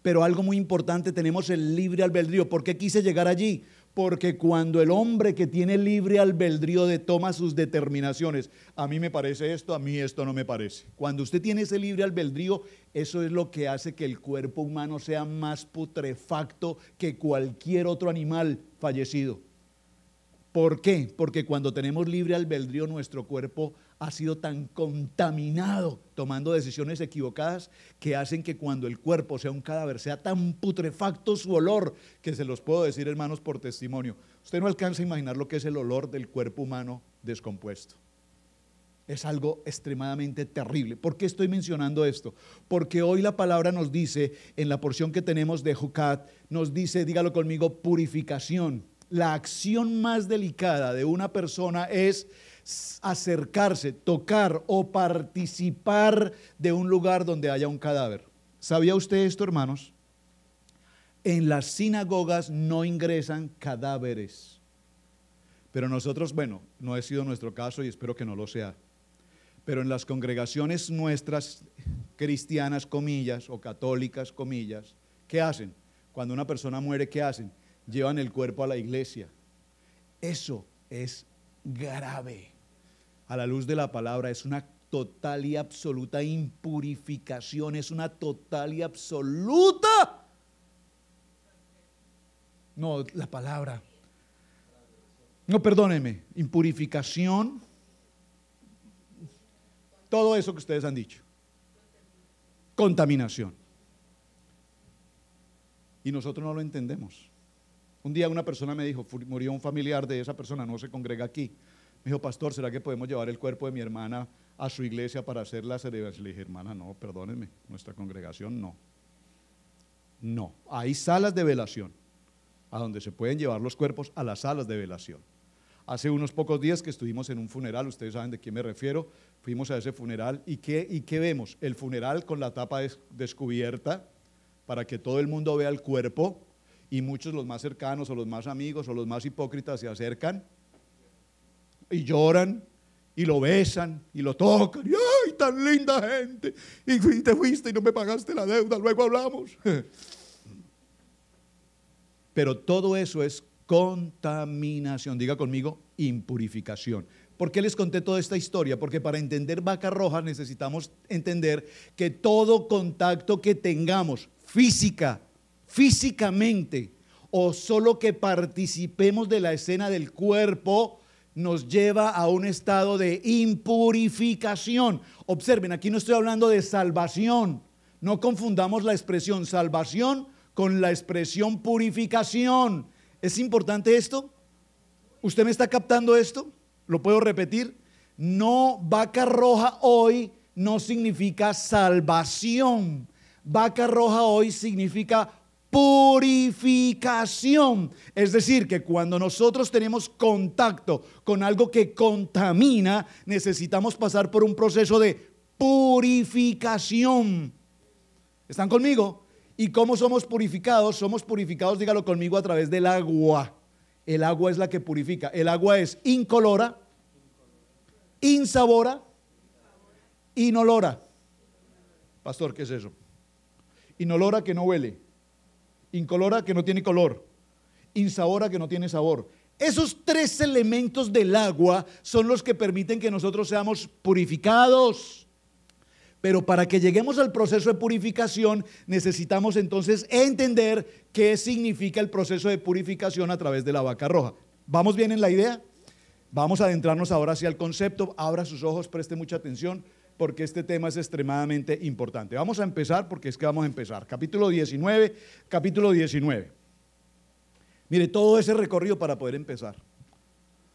B: Pero algo muy importante, tenemos el libre albedrío. ¿Por qué quise llegar allí? Porque cuando el hombre que tiene libre albedrío toma sus determinaciones, a mí me parece esto, a mí esto no me parece. Cuando usted tiene ese libre albedrío, eso es lo que hace que el cuerpo humano sea más putrefacto que cualquier otro animal fallecido. ¿Por qué? Porque cuando tenemos libre albedrío, nuestro cuerpo ha sido tan contaminado, tomando decisiones equivocadas, que hacen que cuando el cuerpo sea un cadáver, sea tan putrefacto su olor, que se los puedo decir, hermanos, por testimonio. Usted no alcanza a imaginar lo que es el olor del cuerpo humano descompuesto. Es algo extremadamente terrible. ¿Por qué estoy mencionando esto? Porque hoy la palabra nos dice, en la porción que tenemos de Jucat, nos dice, dígalo conmigo, purificación. La acción más delicada de una persona es acercarse, tocar o participar de un lugar donde haya un cadáver. ¿Sabía usted esto, hermanos? En las sinagogas no ingresan cadáveres. Pero nosotros, bueno, no ha sido nuestro caso y espero que no lo sea. Pero en las congregaciones nuestras cristianas, comillas, o católicas, comillas, ¿qué hacen? Cuando una persona muere, ¿qué hacen? Llevan el cuerpo a la iglesia. Eso es grave. A la luz de la palabra, es una total y absoluta impurificación, es una total y absoluta. No, la palabra. No, perdónenme, impurificación. Todo eso que ustedes han dicho. Contaminación. Y nosotros no lo entendemos. Un día una persona me dijo, murió un familiar de esa persona, no se congrega aquí. Me dijo, pastor, ¿será que podemos llevar el cuerpo de mi hermana a su iglesia para hacer la celebración? Le dije, hermana, no, perdónenme, nuestra congregación no. No, hay salas de velación, a donde se pueden llevar los cuerpos, a las salas de velación. Hace unos pocos días que estuvimos en un funeral, ustedes saben de quién me refiero, fuimos a ese funeral y ¿qué vemos? El funeral con la tapa descubierta para que todo el mundo vea el cuerpo. Y muchos, los más cercanos o los más amigos o los más hipócritas, se acercan y lloran y lo besan y lo tocan y ¡ay, tan linda gente, y te fuiste y no me pagaste la deuda, luego hablamos. Pero todo eso es contaminación. Diga conmigo, impurificación. ¿Por qué les conté toda esta historia? Porque para entender vaca roja necesitamos entender que todo contacto que tengamos físicamente, o solo que participemos de la escena del cuerpo, nos lleva a un estado de impurificación. Observen, aquí no estoy hablando de salvación. No confundamos la expresión salvación con la expresión purificación. ¿Es importante esto? ¿Usted me está captando esto? ¿Lo puedo repetir? No, vaca roja hoy no significa salvación. Vaca roja hoy significa purificación. Es decir, que cuando nosotros tenemos contacto con algo que contamina, necesitamos pasar por un proceso de purificación. ¿Están conmigo? ¿Y cómo somos purificados? Somos purificados, dígalo conmigo, a través del agua. El agua es la que purifica. El agua es incolora, insabora, inolora. Pastor, ¿qué es eso? Inolora, que no huele. Incolora, que no tiene color. Insabora, que no tiene sabor. Esos tres elementos del agua son los que permiten que nosotros seamos purificados. Pero para que lleguemos al proceso de purificación, necesitamos entonces entender qué significa el proceso de purificación a través de la vaca roja. ¿Vamos bien en la idea? Vamos a adentrarnos ahora hacia el concepto. Abra sus ojos, preste mucha atención, porque este tema es extremadamente importante. Vamos a empezar, porque es que vamos a empezar. Capítulo 19. Mire, todo ese recorrido para poder empezar.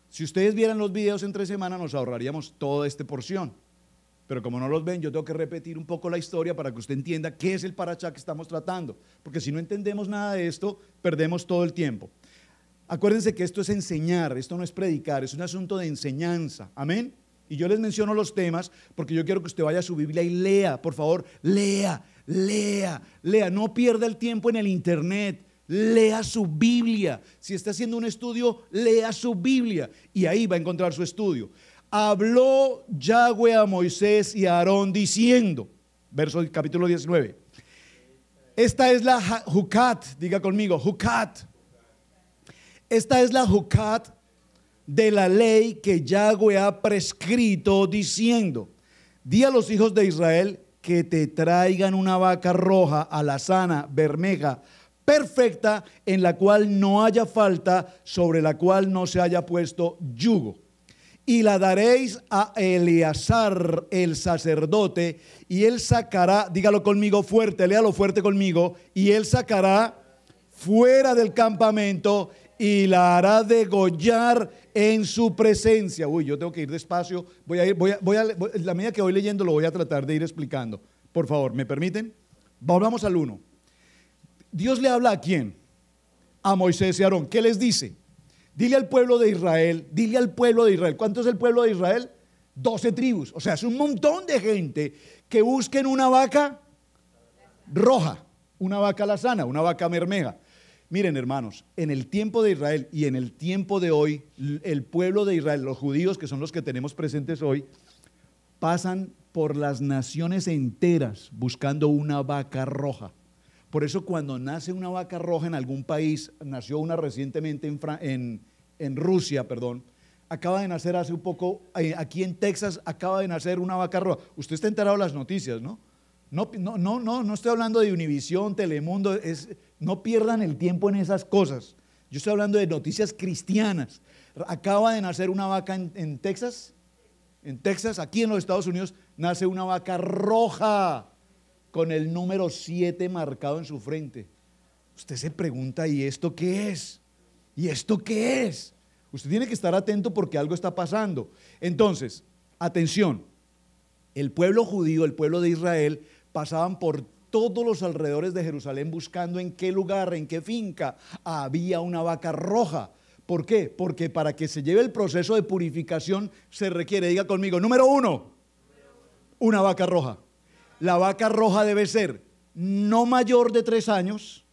B: Si ustedes vieran los videos entre semana, nos ahorraríamos toda esta porción. Pero como no los ven, yo tengo que repetir un poco la historia para que usted entienda qué es el parachá que estamos tratando. Porque si no entendemos nada de esto, perdemos todo el tiempo. Acuérdense que esto es enseñar, esto no es predicar, es un asunto de enseñanza. Amén. Y yo les menciono los temas porque yo quiero que usted vaya a su Biblia y lea, por favor, lea. No pierda el tiempo en el internet. Lea su Biblia. Si está haciendo un estudio, lea su Biblia y ahí va a encontrar su estudio. Habló Yahweh a Moisés y a Aarón diciendo, verso del capítulo 19. Esta es la Jucat, diga conmigo, Jucat. Esta es la Jucat de la ley que Yahweh ha prescrito diciendo, di a los hijos de Israel que te traigan una vaca roja, alazana, bermeja, perfecta, en la cual no haya falta, sobre la cual no se haya puesto yugo. Y la daréis a Eleazar el sacerdote, y él sacará, dígalo conmigo fuerte, léalo fuerte conmigo, y él sacará fuera del campamento y la hará degollar en su presencia. Uy, yo tengo que ir despacio, la medida que voy leyendo lo voy a tratar de ir explicando. Por favor, ¿me permiten? Volvamos al 1. Dios le habla ¿a quién? A Moisés y Aarón. ¿Qué les dice? Dile al pueblo de Israel, ¿cuánto es el pueblo de Israel? 12 tribus, o sea, es un montón de gente que busquen una vaca roja, una vaca alazana, una vaca bermeja. Miren, hermanos, en el tiempo de Israel y en el tiempo de hoy, el pueblo de Israel, los judíos que son los que tenemos presentes hoy, pasan por las naciones enteras buscando una vaca roja. Por eso cuando nace una vaca roja en algún país, nació una recientemente en Rusia, acaba de nacer hace un poco, aquí en Texas acaba de nacer una vaca roja. Usted está enterado de las noticias, ¿no? No estoy hablando de Univisión, Telemundo, no pierdan el tiempo en esas cosas. Yo estoy hablando de noticias cristianas. Acaba de nacer una vaca en Texas, aquí en los Estados Unidos, nace una vaca roja con el número 7 marcado en su frente. Usted se pregunta, ¿y esto qué es? ¿Y esto qué es? Usted tiene que estar atento porque algo está pasando. Entonces, atención, el pueblo judío, el pueblo de Israel, pasaban por todos los alrededores de Jerusalén buscando en qué lugar, en qué finca había una vaca roja. ¿Por qué? Porque para que se lleve el proceso de purificación se requiere, diga conmigo, número 1, una vaca roja. La vaca roja debe ser no mayor de 3 años,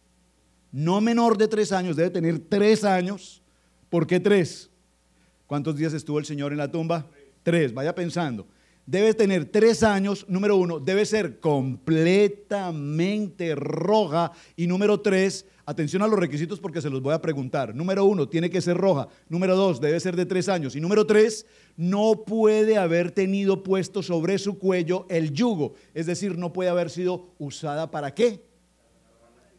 B: no menor de 3 años, debe tener 3 años. ¿Por qué 3? ¿Cuántos días estuvo el Señor en la tumba? 3, vaya pensando. debe tener 3 años, número 1, debe ser completamente roja, y número 3, atención a los requisitos porque se los voy a preguntar. Número 1, tiene que ser roja. Número 2, debe ser de 3 años. Y número 3, no puede haber tenido puesto sobre su cuello el yugo. Es decir, no puede haber sido usada ¿para qué?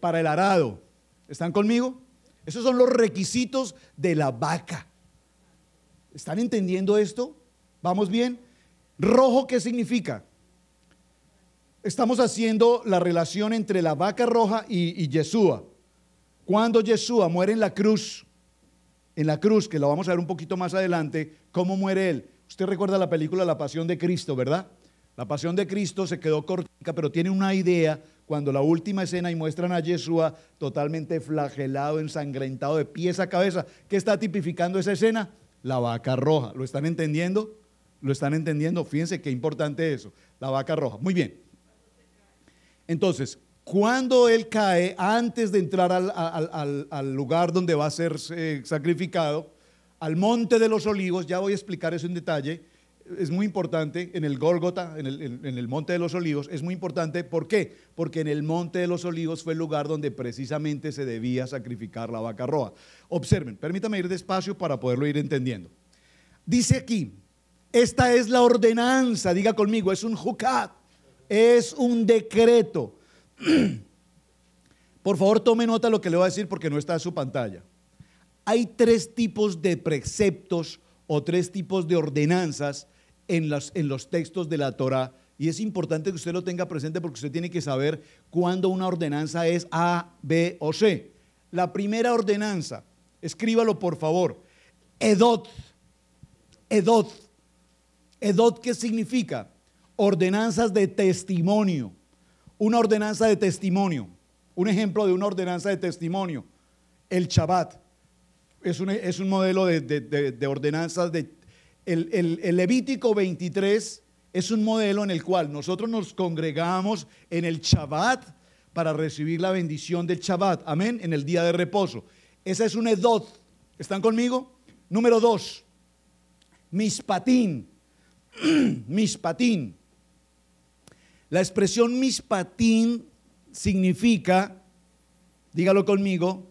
B: Para el arado. ¿Están conmigo? Esos son los requisitos de la vaca. ¿Están entendiendo esto? ¿Vamos bien? Rojo, ¿qué significa? Estamos haciendo la relación entre la vaca roja y Yeshua. Cuando Yeshua muere en la cruz, que lo vamos a ver un poquito más adelante, ¿cómo muere él? Usted recuerda la película La Pasión de Cristo, ¿verdad? La Pasión de Cristo se quedó cortica, pero tiene una idea cuando la última escena y muestran a Yeshua totalmente flagelado, ensangrentado de pies a cabeza. ¿Qué está tipificando esa escena? La vaca roja. ¿Lo están entendiendo? ¿Lo están entendiendo? Fíjense qué importante eso, la vaca roja. Muy bien. Entonces, cuando él cae, antes de entrar al lugar donde va a ser sacrificado, al monte de los olivos, ya voy a explicar eso en detalle, es muy importante, en el Gólgota, en el monte de los olivos, es muy importante, ¿por qué? Porque en el monte de los olivos fue el lugar donde precisamente se debía sacrificar la vaca roja. Observen, permítame ir despacio para poderlo ir entendiendo. Dice aquí, esta es la ordenanza, diga conmigo, es un jucat, es un decreto. Por favor, tome nota de lo que le voy a decir porque no está en su pantalla. Hay 3 tipos de preceptos o 3 tipos de ordenanzas en los textos de la Torah, y es importante que usted lo tenga presente porque usted tiene que saber cuándo una ordenanza es A, B o C. La primera ordenanza, escríbalo por favor, Edot. Edot. Edot, ¿qué significa? Ordenanzas de testimonio. Una ordenanza de testimonio. Un ejemplo de una ordenanza de testimonio, el Shabbat. Es un modelo de ordenanzas. El Levítico 23 es un modelo en el cual nosotros nos congregamos en el Shabbat para recibir la bendición del Shabbat. Amén, en el día de reposo. Esa es un Edot. ¿Están conmigo? Número 2, Mishpatín. Mishpatín. La expresión Mishpatín significa, dígalo conmigo,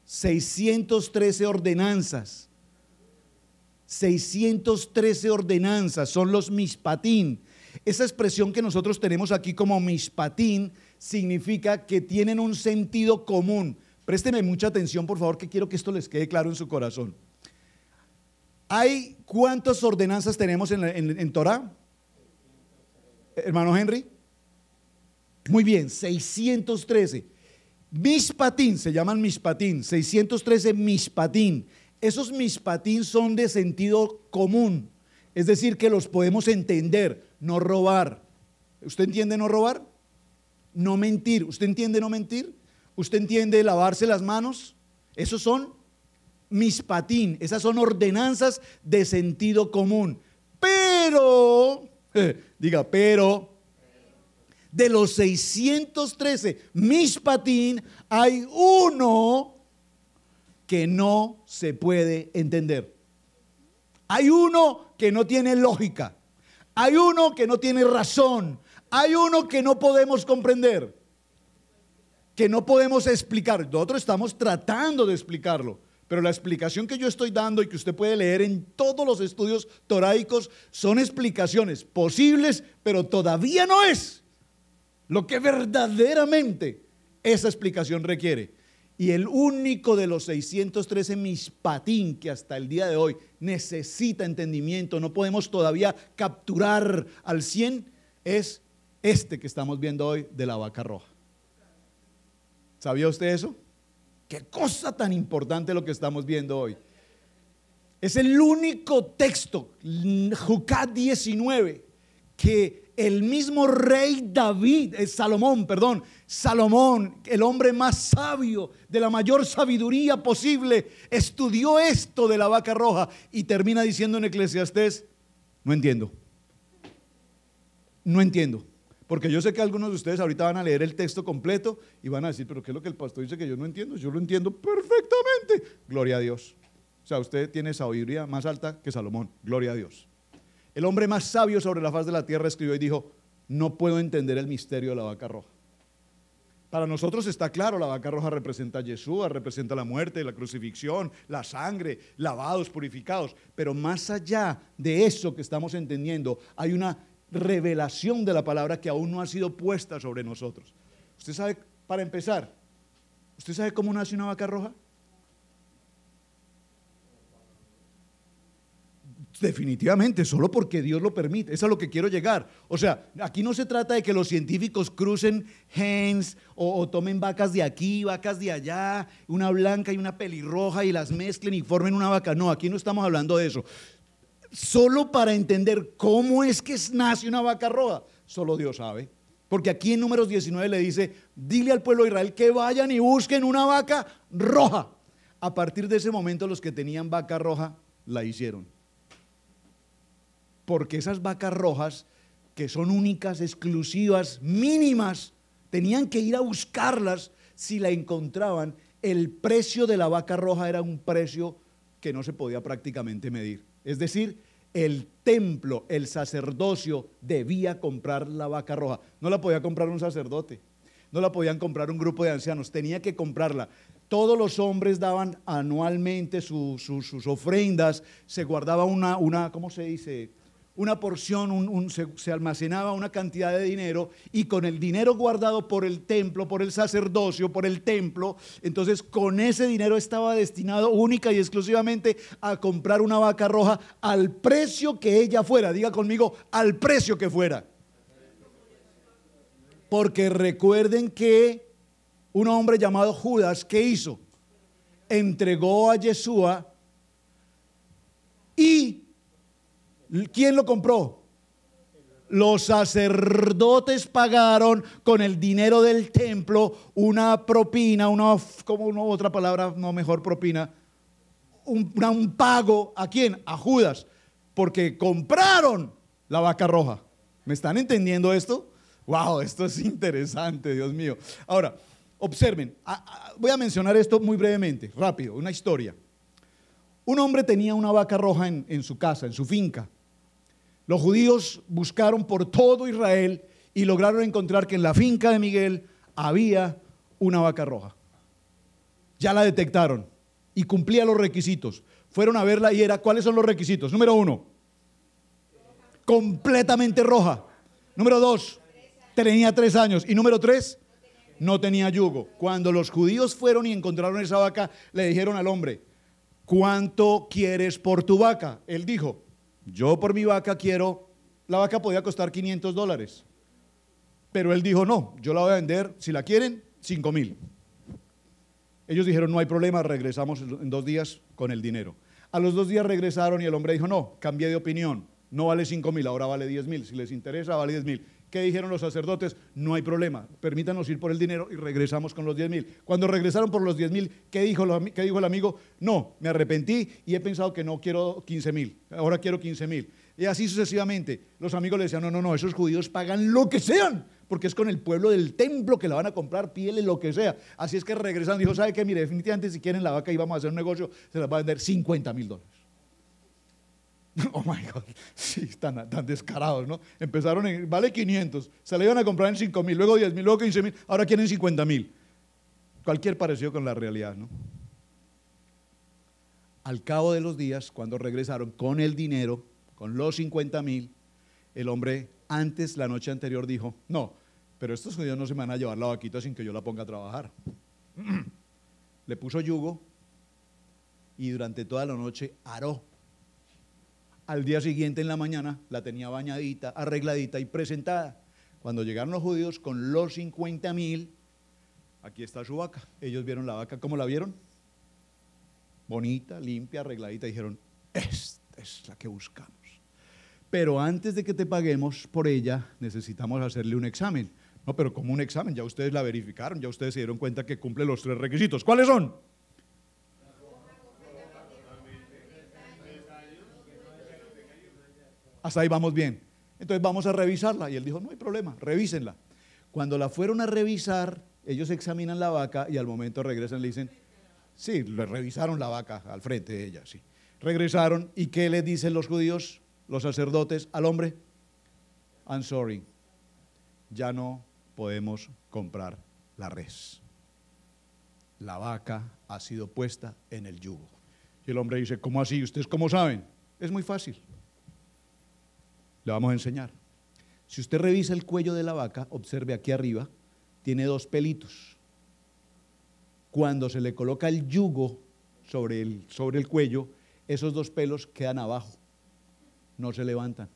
B: 613 ordenanzas. 613 ordenanzas son los Mishpatín. Esa expresión que nosotros tenemos aquí como Mishpatín significa que tienen un sentido común. Présteme mucha atención, por favor, que quiero que esto les quede claro en su corazón. ¿Hay cuántas ordenanzas tenemos en Torah? Hermano Henry. Muy bien, 613. Mishpatín, se llaman Mishpatín, 613 Mishpatín. Esos Mishpatín son de sentido común, es decir, que los podemos entender. No robar. ¿Usted entiende no robar? No mentir. ¿Usted entiende no mentir? ¿Usted entiende lavarse las manos? Esos son Mishpatín, esas son ordenanzas de sentido común. Pero, diga, pero de los 613 Mishpatín hay uno que no se puede entender. Hay uno que no tiene lógica. Hay uno que no tiene razón. Hay uno que no podemos comprender, que no podemos explicar. Nosotros estamos tratando de explicarlo, pero la explicación que yo estoy dando y que usted puede leer en todos los estudios toraicos son explicaciones posibles, pero todavía no es lo que verdaderamente esa explicación requiere. Y el único de los 613 Mishpatín que hasta el día de hoy necesita entendimiento, no podemos todavía capturar al 100, es este que estamos viendo hoy de la vaca roja. ¿Sabía usted eso? Qué cosa tan importante lo que estamos viendo hoy. Es el único texto, Jucat 19, que el mismo rey David, Salomón, el hombre más sabio, de la mayor sabiduría posible, estudió esto de la vaca roja y termina diciendo en Eclesiastés, no entiendo. No entiendo. Porque yo sé que algunos de ustedes ahorita van a leer el texto completo y van a decir, pero ¿qué es lo que el pastor dice que yo no entiendo? Yo lo entiendo perfectamente. Gloria a Dios. O sea, usted tiene sabiduría más alta que Salomón. Gloria a Dios. el hombre más sabio sobre la faz de la tierra, escribió y dijo: no puedo entender el misterio de la vaca roja. Para nosotros está claro, la vaca roja representa a Yeshua, representa la muerte, la crucifixión, la sangre, lavados, purificados. Pero más allá de eso que estamos entendiendo, hay una revelación de la palabra que aún no ha sido puesta sobre nosotros. Usted sabe, para empezar, ¿usted sabe cómo nace una vaca roja? Definitivamente, solo porque Dios lo permite. Eso es a lo que quiero llegar. O sea, aquí no se trata de que los científicos crucen hens o tomen vacas de aquí, vacas de allá, una blanca y una pelirroja y las mezclen y formen una vaca. No, aquí no estamos hablando de eso. Solo para entender cómo es que nace una vaca roja, solo Dios sabe. Porque aquí en Números 19 le dice: dile al pueblo de Israel que vayan y busquen una vaca roja. A partir de ese momento los que tenían vaca roja la hicieron. Porque esas vacas rojas, que son únicas, exclusivas, mínimas, tenían que ir a buscarlas. Si la encontraban, el precio de la vaca roja era un precio que no se podía prácticamente medir. Es decir, el templo, el sacerdocio debía comprar la vaca roja. No la podía comprar un sacerdote, no la podían comprar un grupo de ancianos, tenía que comprarla. Todos los hombres daban anualmente sus ofrendas, se guardaba una ¿cómo se dice?, una porción, se almacenaba una cantidad de dinero, y con el dinero guardado por el templo, por el sacerdocio, por el templo, entonces con ese dinero estaba destinado única y exclusivamente a comprar una vaca roja al precio que ella fuera. Diga conmigo: al precio que fuera. Porque recuerden que un hombre llamado Judas, ¿qué hizo? Entregó a Yeshua. ¿Y quién lo compró? Los sacerdotes pagaron con el dinero del templo una propina, otra palabra, no, mejor propina, un pago. ¿A quién? A Judas, porque compraron la vaca roja. ¿Me están entendiendo esto? Wow, esto es interesante, Dios mío. Ahora, observen, voy a mencionar esto muy brevemente, rápido, una historia. Un hombre tenía una vaca roja en su casa, en su finca. Los judíos buscaron por todo Israel y lograron encontrar que en la finca de Miguel había una vaca roja. Ya la detectaron y cumplía los requisitos. Fueron a verla y ¿cuáles son los requisitos? Número 1, completamente roja. Número 2, tenía 3 años. Y número 3, no tenía yugo. Cuando los judíos fueron y encontraron esa vaca, le dijeron al hombre: ¿cuánto quieres por tu vaca? Él dijo: yo por mi vaca quiero, la vaca podía costar $500, pero él dijo: no, yo la voy a vender, si la quieren, 5,000. Ellos dijeron: no hay problema, regresamos en 2 días con el dinero. A los 2 días regresaron y el hombre dijo: no, cambié de opinión, no vale 5,000, ahora vale 10,000, si les interesa vale 10,000. ¿Qué dijeron los sacerdotes? No hay problema, permítanos ir por el dinero, y regresamos con los 10,000. Cuando regresaron por los 10,000, ¿qué dijo el amigo? No, me arrepentí y he pensado que no quiero 15,000, ahora quiero 15,000. Y así sucesivamente. Los amigos le decían: no, esos judíos pagan lo que sean, porque es con el pueblo del templo que la van a comprar, pieles, lo que sea. Así es que regresaron, dijo: ¿sabe qué? Mire, definitivamente si quieren la vaca y vamos a hacer un negocio, se las va a vender $50,000. Oh my God, sí, tan descarados, ¿no? Empezaron vale 500, se la iban a comprar en 5,000, luego 10,000, luego 15,000, ahora quieren 50,000. Cualquier parecido con la realidad, ¿no? Al cabo de los días, cuando regresaron con el dinero, con los 50,000, el hombre la noche anterior dijo: no, pero estos judíos no se me van a llevar la vaquita sin que yo la ponga a trabajar. Le puso yugo y durante toda la noche aró. Al día siguiente en la mañana la tenía bañadita, arregladita y presentada. Cuando llegaron los judíos con los 50,000, aquí está su vaca. Ellos vieron la vaca, ¿cómo la vieron? Bonita, limpia, arregladita. Dijeron: esta es la que buscamos. Pero antes de que te paguemos por ella, necesitamos hacerle un examen. No, pero ¿cómo un examen? Ya ustedes la verificaron, ya ustedes se dieron cuenta que cumple los 3 requisitos. ¿Cuáles son? Hasta ahí vamos bien. Entonces vamos a revisarla. Y él dijo: no hay problema, revísenla. Cuando la fueron a revisar, ellos examinan la vaca y al momento regresan y le dicen: sí, le revisaron la vaca al frente de ella, sí. Regresaron y ¿qué les dicen los judíos? los sacerdotes al hombre, I'm sorry, ya no podemos comprar la res. La vaca ha sido puesta en el yugo. Y el hombre dice, ¿cómo así? ¿Ustedes cómo saben? Es muy fácil. Le vamos a enseñar. Si usted revisa el cuello de la vaca, observe aquí arriba, tiene 2 pelitos. Cuando se le coloca el yugo sobre el cuello, esos 2 pelos quedan abajo, no se levantan.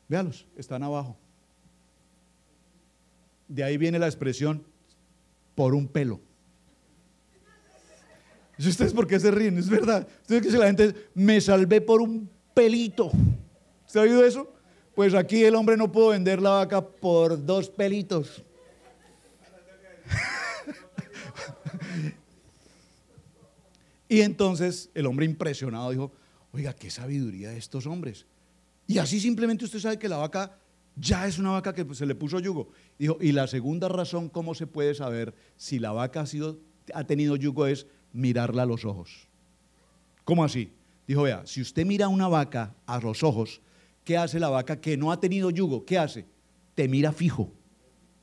B: Véalos, están abajo. De ahí viene la expresión, por un pelo. ¿Y ustedes por qué se ríen? Es verdad. Ustedes que dice la gente, me salvé por un pelito. ¿Usted ha oído eso? Pues aquí el hombre no pudo vender la vaca por 2 pelitos. Y entonces el hombre impresionado dijo, oiga, qué sabiduría de estos hombres. Y así simplemente usted sabe que la vaca ya es una vaca que se le puso yugo. Dijo, y la segunda razón, ¿cómo se puede saber si la vaca ha tenido yugo? Es mirarla a los ojos. ¿Cómo así? Dijo, vea, si usted mira a una vaca a los ojos, ¿qué hace la vaca que no ha tenido yugo? ¿Qué hace? Te mira fijo,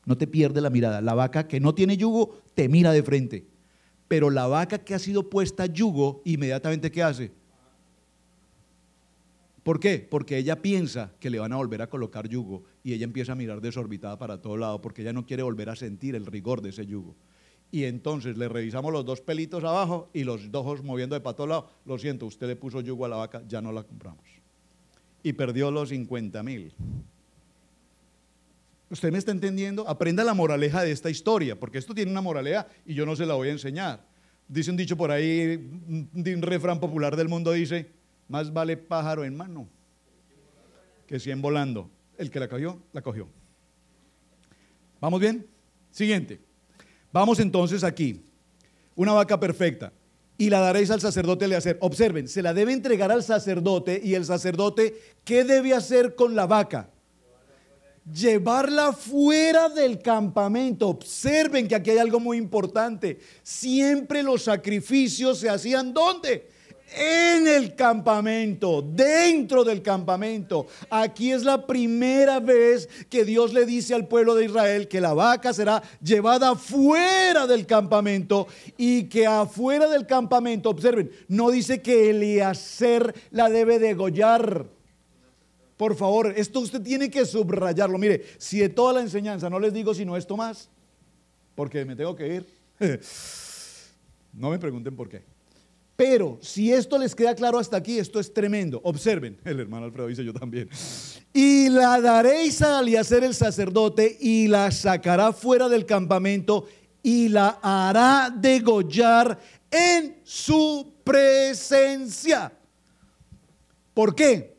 B: no te pierde la mirada. La vaca que no tiene yugo te mira de frente. Pero la vaca que ha sido puesta yugo, inmediatamente ¿qué hace? ¿Por qué? Porque ella piensa que le van a volver a colocar yugo y ella empieza a mirar desorbitada para todo lado porque ella no quiere volver a sentir el rigor de ese yugo. Y entonces le revisamos los 2 pelitos abajo y los 2 ojos moviendo de para todos lados. Lo siento, usted le puso yugo a la vaca, ya no la compramos. Y perdió los 50,000. ¿Usted me está entendiendo? Aprenda la moraleja de esta historia, porque esto tiene una moraleja y yo no se la voy a enseñar. Dice un dicho por ahí, un refrán popular del mundo dice, más vale pájaro en mano que 100 volando. El que la cogió, la cogió. ¿Vamos bien? Siguiente. Vamos entonces aquí. Una vaca perfecta. Y la daréis al sacerdote Eleazar. Observen, se la debe entregar al sacerdote y el sacerdote, ¿qué debe hacer con la vaca? Llevarla fuera del campamento. Observen que aquí hay algo muy importante. Siempre los sacrificios se hacían ¿dónde? En el campamento, dentro del campamento. Aquí es la primera vez que Dios le dice al pueblo de Israel que la vaca será llevada fuera del campamento y que afuera del campamento, observen, no dice que Eleazar la debe degollar. Por favor, esto usted tiene que subrayarlo. Mire, si de toda la enseñanza no les digo sino esto más, porque me tengo que ir, no me pregunten por qué. Pero si esto les queda claro hasta aquí, esto es tremendo. Observen, el hermano Alfredo dice yo también. Y la daréis a Eleazar el sacerdote y la sacará fuera del campamento y la hará degollar en su presencia. ¿Por qué?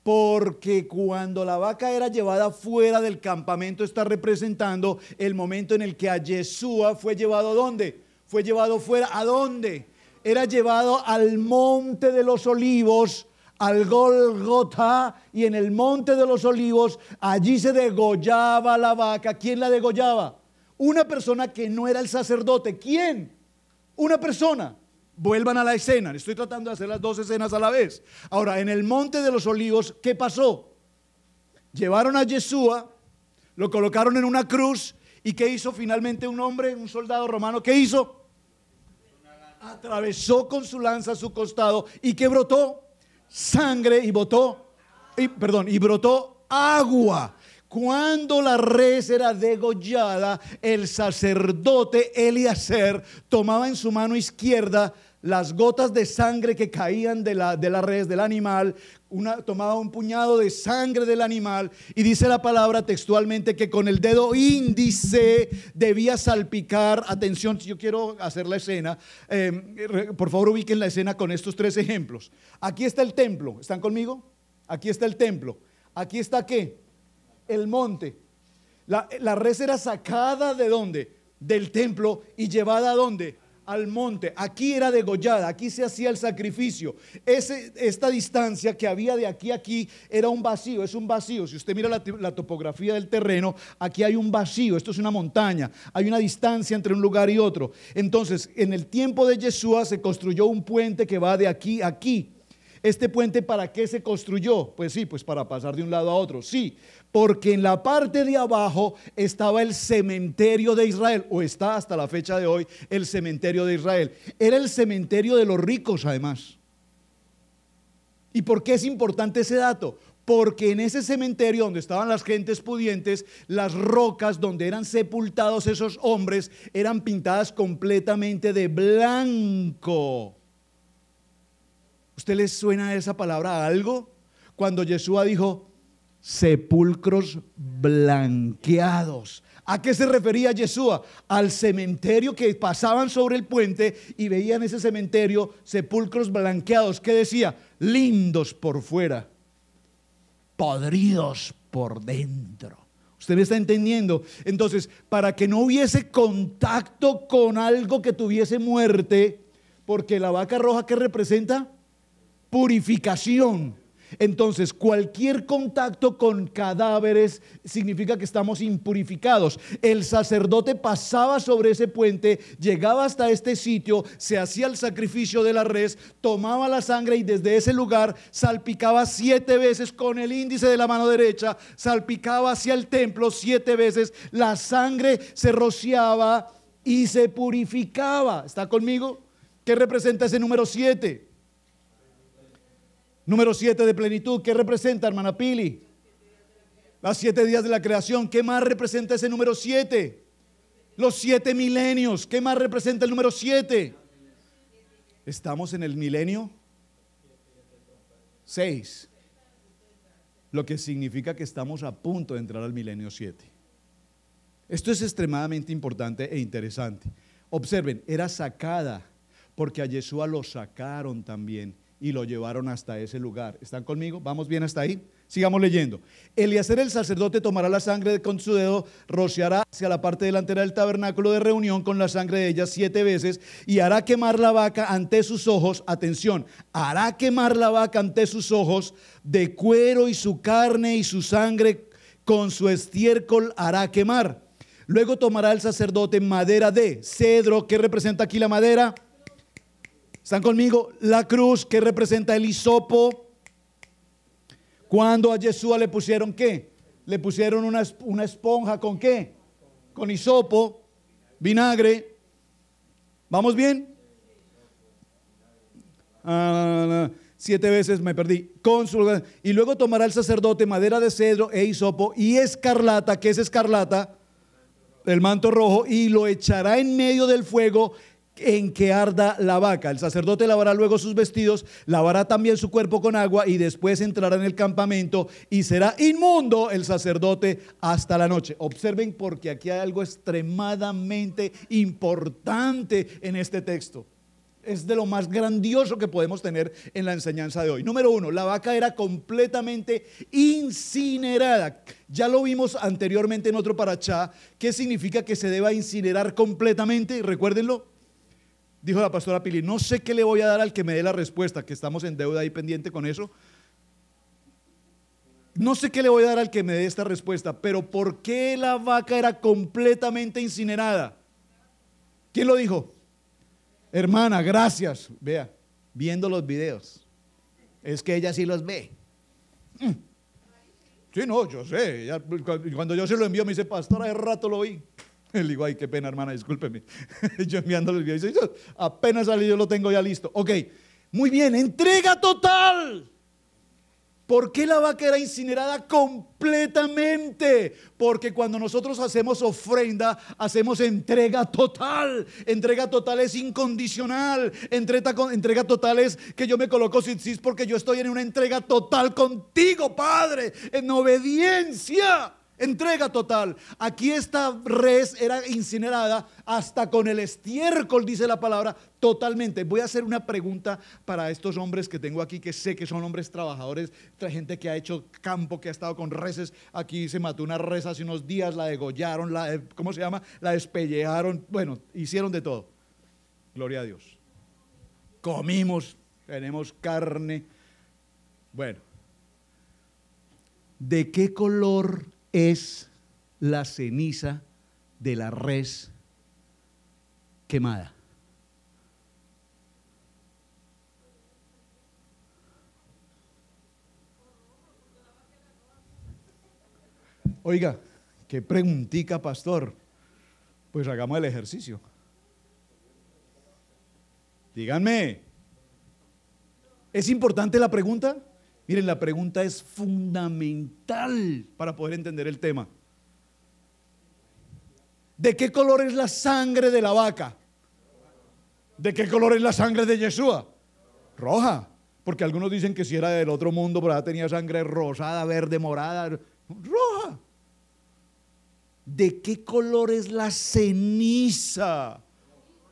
B: Porque cuando la vaca era llevada fuera del campamento está representando el momento en el que a Yeshua fue llevado ¿dónde? Fue llevado fuera, ¿a dónde? Era llevado al monte de los olivos, al Golgota, y en el monte de los olivos allí se degollaba la vaca. ¿Quién la degollaba? Una persona que no era el sacerdote. ¿Quién? Una persona. Vuelvan a la escena, estoy tratando de hacer las 2 escenas a la vez. Ahora, en el monte de los olivos, ¿qué pasó? Llevaron a Yeshua, lo colocaron en una cruz, ¿y qué hizo finalmente un hombre, un soldado romano? ¿Qué hizo? Atravesó con su lanza su costado, ¿y qué brotó? Sangre, y brotó agua. Cuando la res era degollada, el sacerdote Eleazar tomaba en su mano izquierda las gotas de sangre que caían de la res, del animal, tomaba un puñado de sangre del animal y dice la palabra textualmente que con el dedo índice debía salpicar. Atención, yo quiero hacer la escena, por favor ubiquen la escena con estos 3 ejemplos. Aquí está el templo, ¿están conmigo? Aquí está el templo, aquí está ¿qué? El monte. La res era sacada ¿de dónde? Del templo y llevada ¿a dónde? al monte. Aquí era degollada, aquí se hacía el sacrificio. Esta distancia que había de aquí a aquí era un vacío, es un vacío. Si usted mira la topografía del terreno, aquí hay un vacío, esto es una montaña, hay una distancia entre un lugar y otro. Entonces, en el tiempo de Yeshua se construyó un puente que va de aquí a aquí. ¿Este puente para qué se construyó? Pues sí, pues para pasar de un lado a otro, sí, porque en la parte de abajo estaba el cementerio de Israel, o está hasta la fecha de hoy el cementerio de Israel. Era el cementerio de los ricos además. ¿Y por qué es importante ese dato? Porque en ese cementerio donde estaban las gentes pudientes, las rocas donde eran sepultados esos hombres eran pintadas completamente de blanco. ¿Usted les suena esa palabra a algo? Cuando Yeshua dijo sepulcros blanqueados. ¿A qué se refería Yeshua? Al cementerio que pasaban sobre el puente y veían ese cementerio, sepulcros blanqueados. ¿Qué decía? Lindos por fuera, podridos por dentro. ¿Usted me está entendiendo? Entonces, para que no hubiese contacto con algo que tuviese muerte, porque la vaca roja, ¿qué representa? Purificación. Entonces, cualquier contacto con cadáveres significa que estamos impurificados. El sacerdote pasaba sobre ese puente, llegaba hasta este sitio, se hacía el sacrificio de la res, tomaba la sangre y desde ese lugar salpicaba 7 veces con el índice de la mano derecha, salpicaba hacia el templo 7 veces, la sangre se rociaba y se purificaba. ¿Está conmigo? ¿Qué representa ese número 7? Número 7 de plenitud, ¿qué representa, hermana Pili? Los 7 días de la creación. ¿Qué más representa ese número 7? Los 7 milenios. ¿Qué más representa el número 7? Estamos en el milenio 6, lo que significa que estamos a punto de entrar al milenio 7. Esto es extremadamente importante e interesante. Observen, era sacada, porque a Yeshua lo sacaron también y lo llevaron hasta ese lugar. ¿Están conmigo? ¿Vamos bien hasta ahí? Sigamos leyendo. Eliezer el sacerdote tomará la sangre con su dedo, rociará hacia la parte delantera del tabernáculo de reunión con la sangre de ella 7 veces y hará quemar la vaca ante sus ojos. Atención, hará quemar la vaca ante sus ojos de cuero y su carne y su sangre con su estiércol hará quemar. Luego tomará el sacerdote madera de cedro. ¿Qué representa aquí la madera? ¿Están conmigo? La cruz, que representa el hisopo. Cuando a Yeshua le pusieron ¿qué? Le pusieron una esponja ¿con qué? Con hisopo, vinagre. ¿Vamos bien? 7 veces me perdí. Y luego tomará el sacerdote madera de cedro e hisopo y escarlata. ¿Qué es escarlata? El manto rojo, y lo echará en medio del fuego en que arda la vaca. El sacerdote lavará luego sus vestidos, lavará también su cuerpo con agua y después entrará en el campamento y será inmundo el sacerdote hasta la noche. Observen, porque aquí hay algo extremadamente importante en este texto. Es de lo más grandioso que podemos tener en la enseñanza de hoy. Número 1, la vaca era completamente incinerada. Ya lo vimos anteriormente en otro parachá. ¿Qué significa que se deba incinerar completamente? Recuérdenlo. Dijo la pastora Pili, no sé qué le voy a dar al que me dé la respuesta, que estamos en deuda ahí pendiente con eso. No sé qué le voy a dar al que me dé esta respuesta, pero ¿por qué la vaca era completamente incinerada? ¿Quién lo dijo? Hermana, gracias. Vea, viendo los videos. Es que ella sí los ve. Sí, no, yo sé. Cuando yo se lo envío me dice, pastor, hace rato lo vi. Le digo, ay, qué pena, hermana, discúlpeme. Yo enviándole el video, dice, apenas salí, yo lo tengo ya listo. Ok, muy bien, entrega total. ¿Por qué la vaca era incinerada completamente? Porque cuando nosotros hacemos ofrenda, hacemos entrega total. Entrega total es incondicional. Entrega total es que yo me coloco sin porque yo estoy en una entrega total contigo, Padre, en obediencia. Entrega total. Aquí esta res era incinerada hasta con el estiércol, dice la palabra, totalmente. Voy a hacer una pregunta para estos hombres que tengo aquí, que sé que son hombres trabajadores, gente que ha hecho campo, que ha estado con reses. Aquí se mató una res hace unos días, la degollaron, ¿cómo se llama? La despellejaron, bueno, hicieron de todo. Gloria a Dios. Comimos, tenemos carne. Bueno, ¿de qué color es la ceniza de la res quemada? Oiga, qué preguntica, pastor. Pues hagamos el ejercicio. Díganme, ¿es importante la pregunta? Miren, la pregunta es fundamental para poder entender el tema. ¿De qué color es la sangre de la vaca? ¿De qué color es la sangre de Yeshua? Roja, porque algunos dicen que si era del otro mundo, pero tenía sangre rosada, verde, morada, roja. ¿De qué color es la ceniza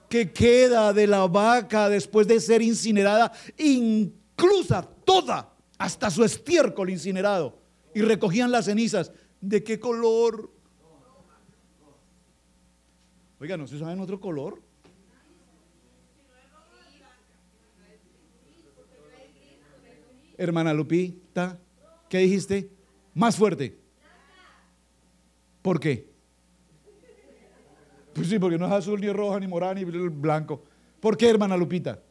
B: que queda de la vaca después de ser incinerada, inclusa toda, hasta su estiércol incinerado? Y recogían las cenizas. ¿De qué color? Oiga, ¿no se saben otro color? Hermana Lupita, ¿qué dijiste? Más fuerte. ¿Por qué? Pues sí, porque no es azul, ni roja, ni morada, ni blanco. ¿Por qué, hermana Lupita?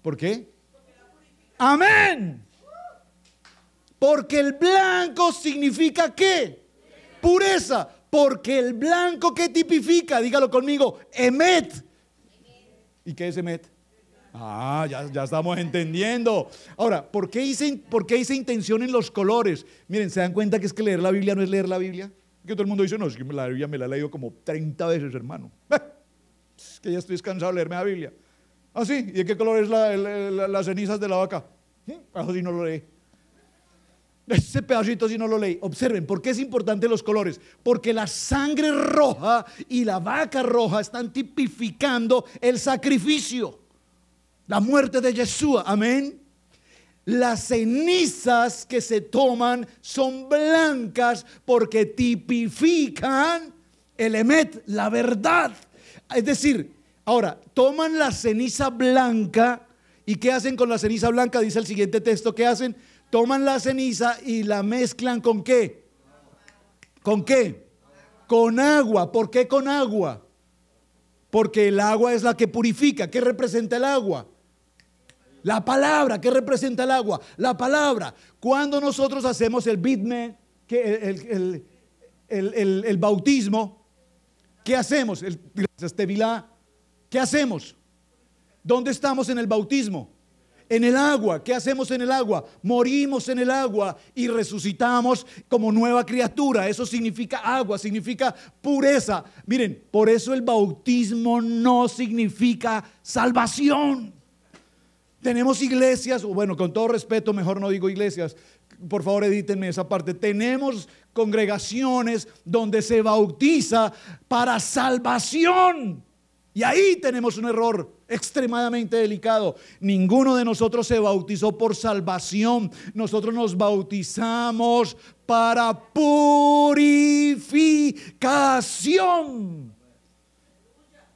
B: ¿Por qué? Amén. Porque el blanco significa ¿qué? Pureza. Porque el blanco, ¿qué tipifica? Dígalo conmigo, Emet. ¿Y qué es Emet? Ah, ya estamos entendiendo. Ahora, ¿por qué hice intención en los colores? Miren, ¿se dan cuenta que es que leer la Biblia no es leer la Biblia? Que todo el mundo dice, no, es que la Biblia me la he leído como 30 veces, hermano. Es que ya estoy cansado de leerme la Biblia. Ah, sí, ¿y de qué color es las cenizas de la vaca? Eso sí no lo leí. Ese pedacito sí no lo leí. Observen, ¿por qué es importante los colores? Porque la sangre roja y la vaca roja están tipificando el sacrificio, la muerte de Yeshua. Amén. Las cenizas que se toman son blancas porque tipifican el emet, la verdad. Es decir, ahora, toman la ceniza blanca y ¿qué hacen con la ceniza blanca? Dice el siguiente texto, ¿qué hacen? Toman la ceniza y la mezclan ¿con qué? ¿Con qué? Con agua. ¿Por qué con agua? Porque el agua es la que purifica. ¿Qué representa el agua? La palabra. ¿Qué representa el agua? La palabra. Cuando nosotros hacemos el bitme, el bautismo, ¿qué hacemos? Gracias, Tevilá. ¿Qué hacemos? ¿Dónde estamos en el bautismo? En el agua. ¿Qué hacemos en el agua? Morimos en el agua y resucitamos como nueva criatura. Eso significa agua, significa pureza. Miren, por eso el bautismo no significa salvación. Tenemos iglesias, o bueno, con todo respeto, mejor no digo iglesias, por favor edítenme esa parte. Tenemos congregaciones donde se bautiza para salvación. Y ahí tenemos un error extremadamente delicado. Ninguno de nosotros se bautizó por salvación. Nosotros nos bautizamos para purificación.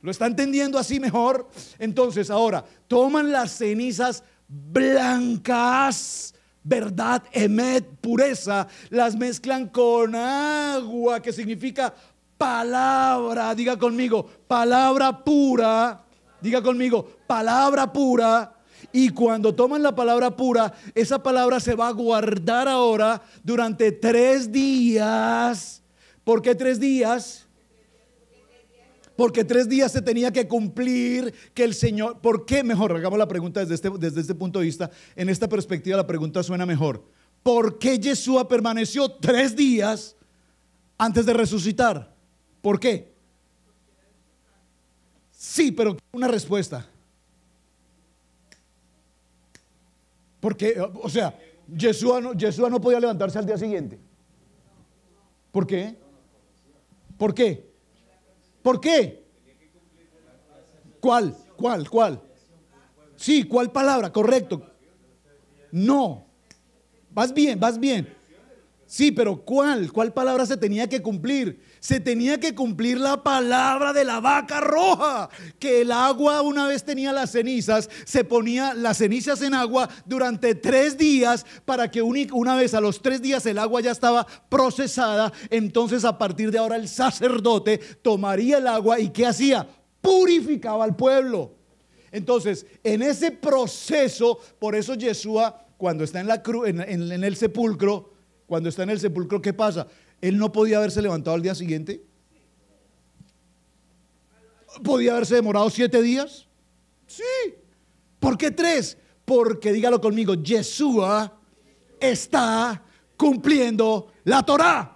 B: ¿Lo está entendiendo así mejor? Entonces ahora, toman las cenizas blancas, verdad, emet, pureza, las mezclan con agua, que significa palabra. Diga conmigo, palabra pura. Diga conmigo, palabra pura. Y cuando toman la palabra pura, esa palabra se va a guardar ahora durante 3 días. ¿Por qué 3 días? Porque 3 días se tenía que cumplir que el Señor. ¿Por qué? Mejor, hagamos la pregunta desde este punto de vista. En esta perspectiva la pregunta suena mejor. ¿Por qué Yeshua permaneció 3 días antes de resucitar? ¿Por qué? Sí, pero una respuesta. Porque, o sea, Yeshua no podía levantarse al día siguiente. ¿Por qué? ¿Por qué? ¿Por qué? ¿Cuál? Sí, ¿cuál palabra? Correcto. No. Vas bien. Sí, pero ¿cuál? ¿Cuál palabra se tenía que cumplir? Se tenía que cumplir la palabra de la vaca roja, que el agua, una vez tenía las cenizas, se ponía las cenizas en agua durante 3 días para que una vez a los 3 días el agua ya estaba procesada. Entonces a partir de ahora el sacerdote tomaría el agua y ¿qué hacía? Purificaba al pueblo. Entonces en ese proceso, por eso Yeshua cuando está en la cruz, en el sepulcro, cuando está en el sepulcro, ¿qué pasa? ¿Él no podía haberse levantado al día siguiente? ¿Podía haberse demorado 7 días? Sí. ¿Por qué 3? Porque, dígalo conmigo, Yeshua está cumpliendo la Torá.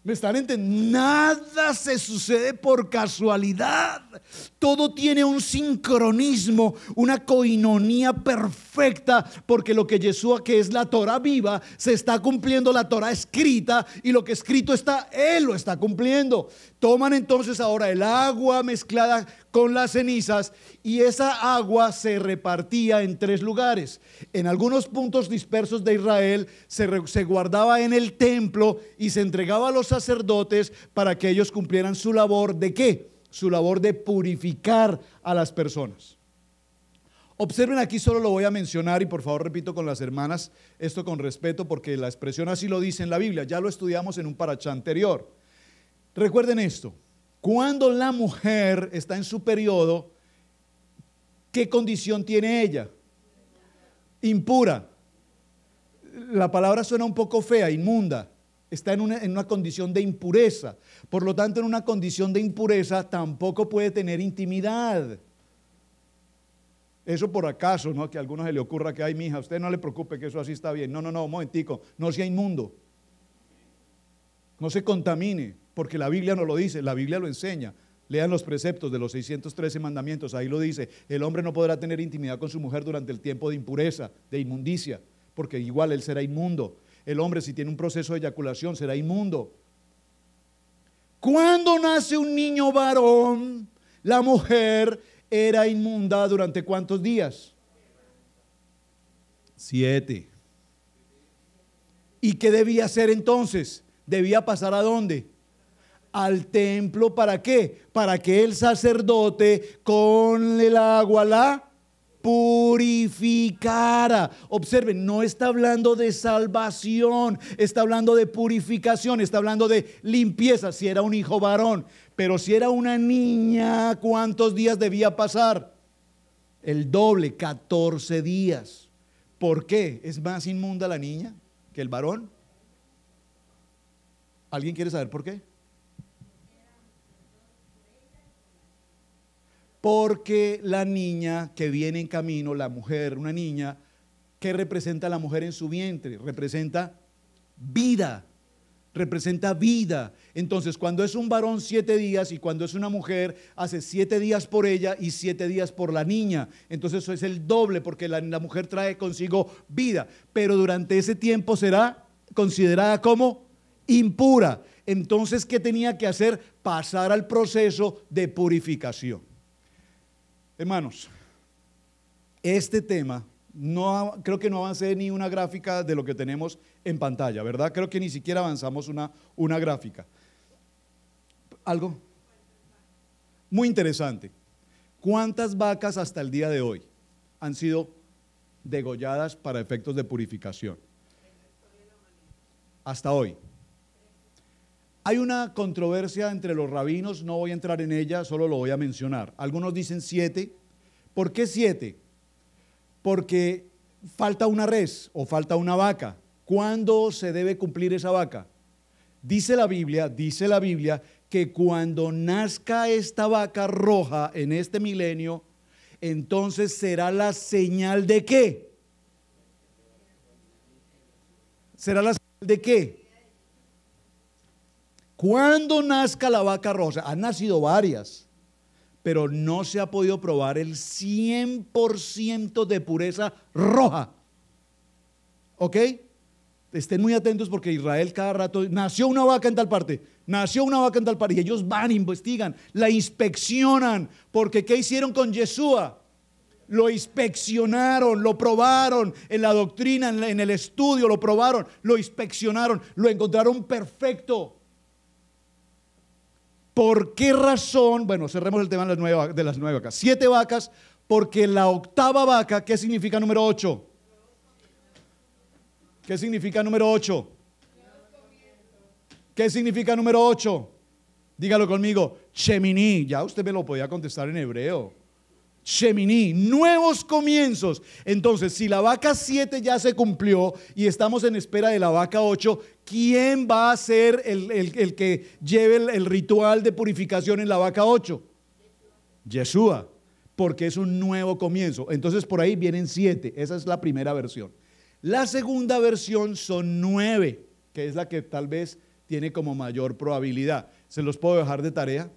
B: ¿Me están entendiendo? Nada se sucede por casualidad. Todo tiene un sincronismo, una coinonía perfecta, porque lo que Yeshua, que es la Torá viva, se está cumpliendo la Torá escrita, y lo que escrito está, Él lo está cumpliendo. Toman entonces ahora el agua mezclada con las cenizas, y esa agua se repartía en 3 lugares. En algunos puntos dispersos de Israel se guardaba en el templo y se entregaba a los sacerdotes para que ellos cumplieran su labor ¿de qué? Su labor de purificar a las personas. Observen aquí, solo lo voy a mencionar y por favor repito con las hermanas esto con respeto porque la expresión así lo dice en la Biblia, ya lo estudiamos en un parachá anterior. Recuerden esto, cuando la mujer está en su periodo, ¿qué condición tiene ella? Impura. La palabra suena un poco fea, inmunda. Está en una condición de impureza. Por lo tanto, en una condición de impureza tampoco puede tener intimidad. Eso por acaso, ¿no? Que a alguno se le ocurra que, ay, mija, usted no le preocupe que eso así está bien. No, un momentico, no sea inmundo. No se contamine, porque la Biblia no lo dice, la Biblia lo enseña. Lean los preceptos de los 613 mandamientos, ahí lo dice. El hombre no podrá tener intimidad con su mujer durante el tiempo de impureza, de inmundicia, porque igual él será inmundo. El hombre, si tiene un proceso de eyaculación, será inmundo. Cuando nace un niño varón, la mujer era inmunda durante ¿cuántos días? 7. ¿Y qué debía hacer entonces? ¿Debía pasar a dónde? Al templo. ¿Para qué? Para que el sacerdote con el agua la purificara. Observen, no está hablando de salvación, está hablando de purificación, está hablando de limpieza, si era un hijo varón. Pero si era una niña, ¿cuántos días debía pasar? El doble, 14 días. ¿Por qué? ¿Es más inmunda la niña que el varón? ¿Alguien quiere saber por qué? Porque la niña que viene en camino, la mujer, una niña, ¿qué representa la mujer en su vientre? Representa vida, representa vida. Entonces, cuando es un varón 7 días y cuando es una mujer, hace 7 días por ella y 7 días por la niña. Entonces eso es el doble porque la mujer trae consigo vida, pero durante ese tiempo será considerada como impura. Entonces, ¿qué tenía que hacer? Pasar al proceso de purificación. Hermanos, este tema, creo que no avancé ni una gráfica de lo que tenemos en pantalla, ¿verdad? Creo que ni siquiera avanzamos una gráfica. ¿Algo? Muy interesante. ¿Cuántas vacas hasta el día de hoy han sido degolladas para efectos de purificación? Hasta hoy. Hay una controversia entre los rabinos, no voy a entrar en ella, solo lo voy a mencionar. Algunos dicen 7. ¿Por qué 7? Porque falta una res o falta una vaca. ¿Cuándo se debe cumplir esa vaca? Dice la Biblia que cuando nazca esta vaca roja en este milenio, entonces será la señal ¿de qué? ¿Será la señal de qué? Cuando nazca la vaca roja, han nacido varias, pero no se ha podido probar el 100% de pureza roja. ¿Ok? Estén muy atentos porque Israel cada rato, nació una vaca en tal parte, nació una vaca en tal parte, y ellos van, investigan, la inspeccionan, porque ¿qué hicieron con Yeshua? Lo inspeccionaron, lo probaron en la doctrina, en el estudio, lo probaron, lo inspeccionaron, lo encontraron perfecto. ¿Por qué razón? Bueno, cerremos el tema de las 9 vacas. 7 vacas, porque la octava vaca, ¿qué significa número 8? ¿Qué significa número 8? ¿Qué significa número 8? Dígalo conmigo, Shemini. Ya usted me lo podía contestar en hebreo. Shemini, nuevos comienzos. Entonces, si la vaca 7 ya se cumplió y estamos en espera de la vaca 8, ¿quién va a ser el que lleve el ritual de purificación en la vaca 8? Yeshua, porque es un nuevo comienzo. Entonces, por ahí vienen 7. Esa es la primera versión. La segunda versión son 9, que es la que tal vez tiene como mayor probabilidad. ¿Se los puedo dejar de tarea?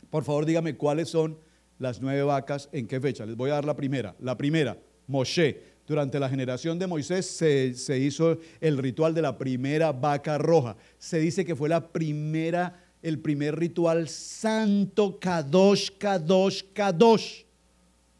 B: Por favor, dígame cuáles son las 9 vacas, ¿en qué fecha? Les voy a dar la primera. La primera, Moshe. Durante la generación de Moisés se hizo el ritual de la primera vaca roja. Se dice que fue el primer ritual santo, Kadosh, Kadosh, Kadosh.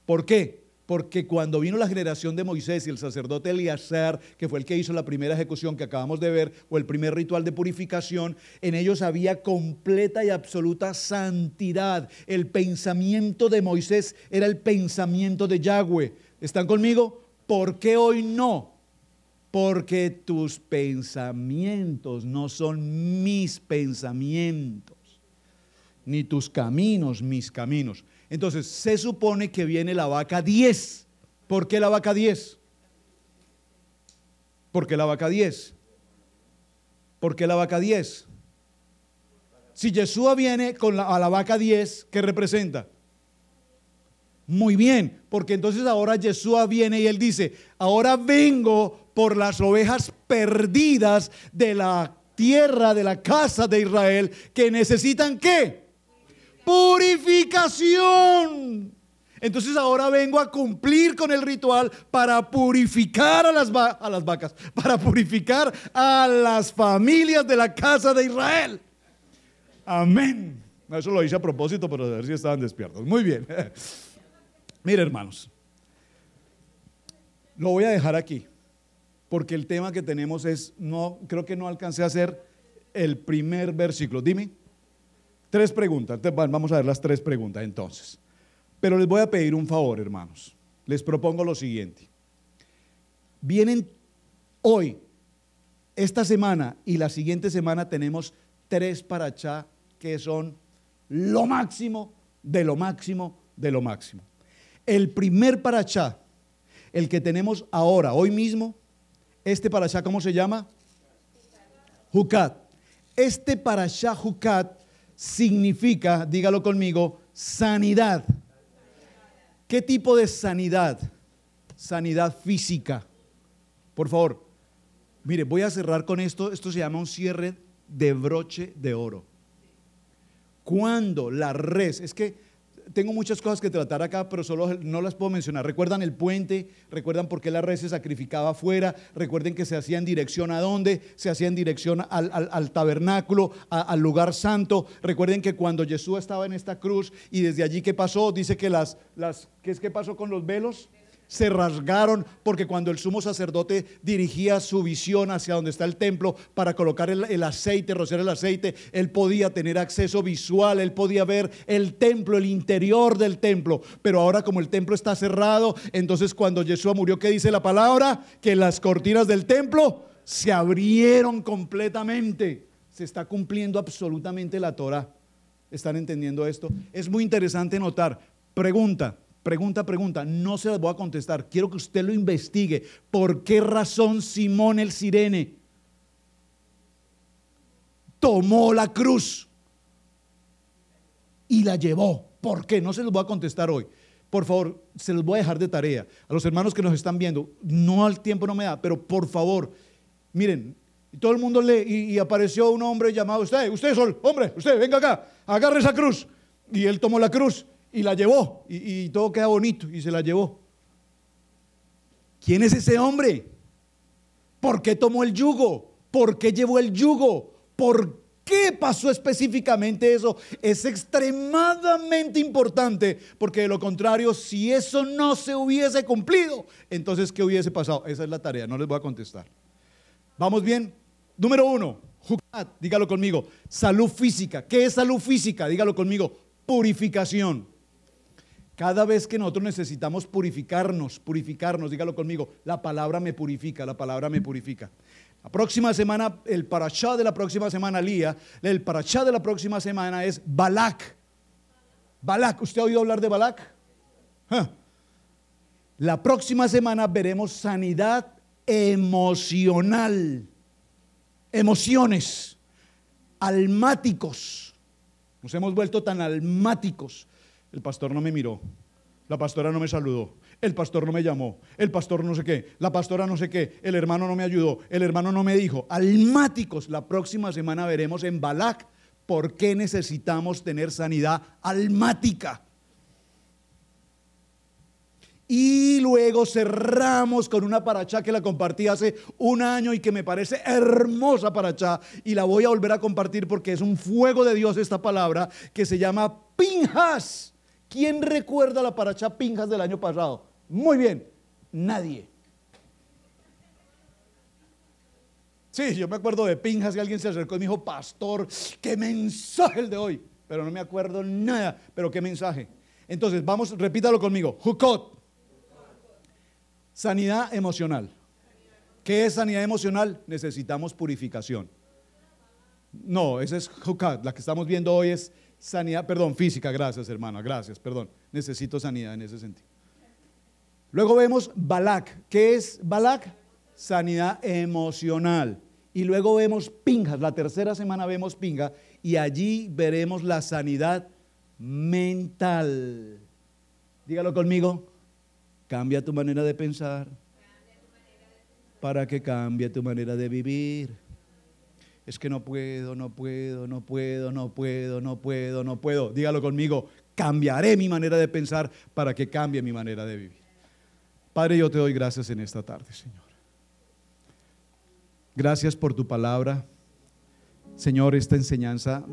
B: ¿Por qué? Porque cuando vino la generación de Moisés y el sacerdote Eleazar, que fue el que hizo la primera ejecución que acabamos de ver, o el primer ritual de purificación, en ellos había completa y absoluta santidad. El pensamiento de Moisés era el pensamiento de Yahweh. ¿Están conmigo? ¿Por qué hoy no? Porque tus pensamientos no son mis pensamientos, ni tus caminos mis caminos. Entonces, se supone que viene la vaca 10. ¿Por qué la vaca 10? ¿Por qué la vaca 10? ¿Por qué la vaca 10? Si Yeshua viene a la vaca 10, ¿qué representa? Muy bien, porque entonces ahora Yeshua viene y él dice, ahora vengo por las ovejas perdidas de la tierra, de la casa de Israel, que necesitan ¿qué? Purificación. Entonces ahora vengo a cumplir con el ritual para purificar a las vacas, para purificar a las familias de la casa de Israel. Amén. Eso lo hice a propósito, pero a ver si estaban despiertos. Muy bien. Mire, hermanos, lo voy a dejar aquí, porque el tema que tenemos creo que no alcancé a hacer el primer versículo. Dime. 3 preguntas, vamos a ver las 3 preguntas entonces. Pero les voy a pedir un favor, hermanos. Les propongo lo siguiente. Vienen hoy, esta semana y la siguiente semana tenemos 3 parashá que son lo máximo, de lo máximo, de lo máximo. El primer parashá, el que tenemos ahora, hoy mismo, este parashá, ¿cómo se llama? Jucat. Este parashá Jucat significa, dígalo conmigo, sanidad. ¿Qué tipo de sanidad? Sanidad física. Por favor, mire, voy a cerrar con esto. Esto se llama un cierre de broche de oro. Cuando la res, es que tengo muchas cosas que tratar acá, pero solo no las puedo mencionar. ¿Recuerdan el puente? ¿Recuerdan por qué la res se sacrificaba afuera? Recuerden que se hacía en dirección a dónde? Se hacía en dirección al tabernáculo, al lugar santo. Recuerden que cuando Jesús estaba en esta cruz y desde allí, ¿qué pasó? Dice que ¿qué pasó con los velos? Se rasgaron, porque cuando el sumo sacerdote dirigía su visión hacia donde está el templo para colocar el aceite, rociar el aceite, él podía tener acceso visual, él podía ver el templo, el interior del templo. Pero ahora, como el templo está cerrado, entonces cuando Yeshua murió, ¿qué dice la palabra? Que las cortinas del templo se abrieron completamente. Se está cumpliendo absolutamente la Torah. ¿Están entendiendo esto? Es muy interesante notar. Pregunta, no se las voy a contestar, quiero que usted lo investigue. ¿Por qué razón Simón el Cirene tomó la cruz y la llevó? ¿Por qué? No se los voy a contestar hoy. Por favor, se los voy a dejar de tarea. A los hermanos que nos están viendo, no, el tiempo no me da, pero por favor, miren, todo el mundo lee y apareció un hombre llamado, usted Sol, hombre, usted, venga acá, agarre esa cruz. Y él tomó la cruz y la llevó, y todo queda bonito, y se la llevó. ¿Quién es ese hombre? ¿Por qué tomó el yugo? ¿Por qué llevó el yugo? ¿Por qué pasó específicamente eso? Es extremadamente importante, porque de lo contrario, si eso no se hubiese cumplido, entonces ¿qué hubiese pasado? Esa es la tarea, no les voy a contestar. ¿Vamos bien? Número 1, Jucat, dígalo conmigo, salud física. ¿Qué es salud física? Dígalo conmigo, purificación. Cada vez que nosotros necesitamos purificarnos, dígalo conmigo, la palabra me purifica, la palabra me purifica. La próxima semana, el parashá de la próxima semana, Lía, el parashá de la próxima semana es Balak. Balak, ¿usted ha oído hablar de Balak? La próxima semana veremos sanidad emocional, emociones, almáticos. Nos hemos vuelto tan almáticos. El pastor no me miró, la pastora no me saludó, el pastor no me llamó, el pastor no sé qué, la pastora no sé qué, el hermano no me ayudó, el hermano no me dijo. Almáticos. La próxima semana veremos en Balak por qué necesitamos tener sanidad almática. Y luego cerramos con una parachá que la compartí hace un año y que me parece hermosa parachá, y la voy a volver a compartir porque es un fuego de Dios esta palabra, que se llama Pinjas. ¿Quién recuerda la parachá Pinjas del año pasado? Muy bien, nadie. Sí, yo me acuerdo de Pinjas y alguien se acercó y me dijo: pastor, qué mensaje el de hoy. Pero no me acuerdo nada, pero qué mensaje. Entonces, vamos, repítalo conmigo. Jukot. Sanidad emocional. ¿Qué es sanidad emocional? Necesitamos purificación. No, esa es Jukot. La que estamos viendo hoy es sanidad, perdón, física. Gracias, hermana, gracias, perdón. Necesito sanidad en ese sentido. Luego vemos Balak. ¿Qué es Balak? Sanidad emocional. Y luego vemos Pinjas. La tercera semana vemos Pinjas y allí veremos la sanidad mental. Dígalo conmigo. Cambia tu manera de pensar para que cambie tu manera de vivir. Es que no puedo. Dígalo conmigo. Cambiaré mi manera de pensar para que cambie mi manera de vivir. Padre, yo te doy gracias en esta tarde, Señor. Gracias por tu palabra. Señor, esta enseñanza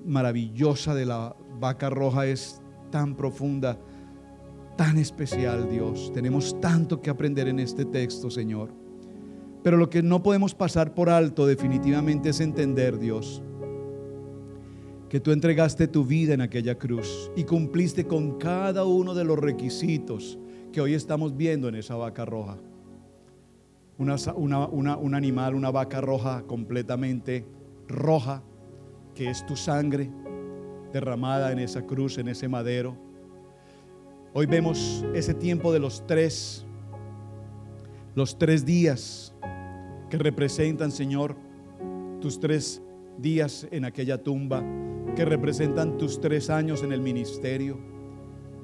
B: maravillosa de la vaca roja es tan profunda, tan especial, Dios. Tenemos tanto que aprender en este texto, Señor. Pero lo que no podemos pasar por alto definitivamente es entender, Dios, que tú entregaste tu vida en aquella cruz y cumpliste con cada uno de los requisitos que hoy estamos viendo en esa vaca roja. Un animal, una vaca roja completamente roja, que es tu sangre derramada en esa cruz, en ese madero. Hoy vemos ese tiempo de los tres días que representan, Señor, tus 3 días en aquella tumba, que representan tus 3 años en el ministerio,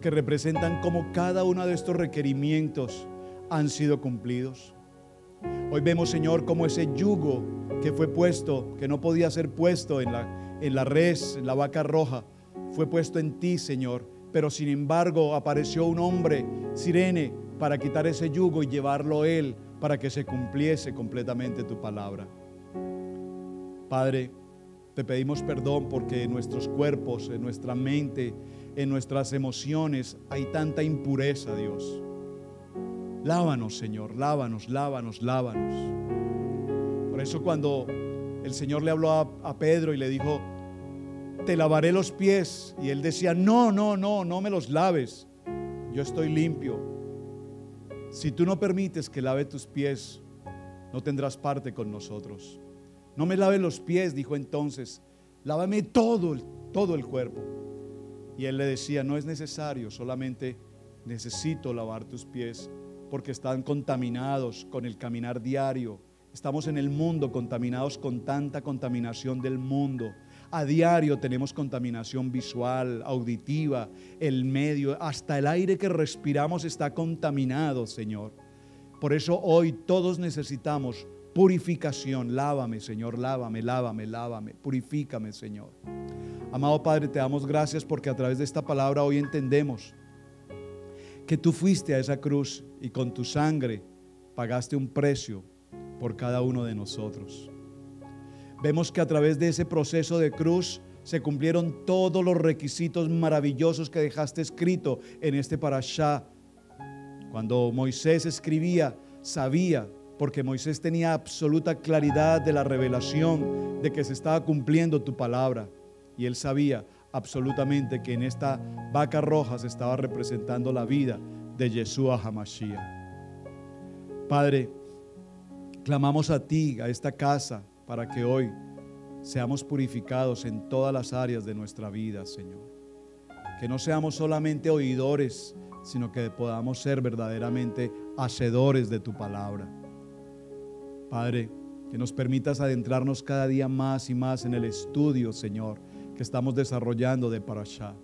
B: que representan cómo cada uno de estos requerimientos han sido cumplidos. Hoy vemos, Señor, cómo ese yugo que fue puesto, que no podía ser puesto en la res, en la vaca roja, fue puesto en ti, Señor. Pero sin embargo apareció un hombre, Sirene, para quitar ese yugo y llevarlo él, para que se cumpliese completamente tu palabra. Padre, te pedimos perdón porque en nuestros cuerpos, en nuestra mente, en nuestras emociones hay tanta impureza, Dios. Lávanos, Señor, lávanos. Por eso cuando el Señor le habló a Pedro y le dijo: te lavaré los pies, y él decía: no me los laves, yo estoy limpio. Si tú no permites que lave tus pies, no tendrás parte con nosotros. No me laves los pies, dijo entonces, lávame todo el cuerpo. Y él le decía: no es necesario, solamente necesito lavar tus pies, porque están contaminados con el caminar diario. Estamos en el mundo contaminados con tanta contaminación del mundo. A diario tenemos contaminación visual, auditiva, el medio, hasta el aire que respiramos está contaminado, Señor. Por eso hoy todos necesitamos purificación. Lávame, Señor, lávame, purifícame, Señor. Amado Padre, te damos gracias porque a través de esta palabra hoy entendemos que tú fuiste a esa cruz y con tu sangre pagaste un precio por cada uno de nosotros. vemos que a través de ese proceso de cruz se cumplieron todos los requisitos maravillosos que dejaste escrito en este parashá. Cuando Moisés escribía, sabía, porque Moisés tenía absoluta claridad de la revelación de que se estaba cumpliendo tu palabra, y él sabía absolutamente que en esta vaca roja se estaba representando la vida de Yeshua HaMashiach. Padre, clamamos a ti, a esta casa, para que hoy seamos purificados en todas las áreas de nuestra vida, Señor. Que no seamos solamente oidores, sino que podamos ser verdaderamente hacedores de tu palabra. Padre, que nos permitas adentrarnos cada día más y más en el estudio, Señor, que estamos desarrollando de Parashá.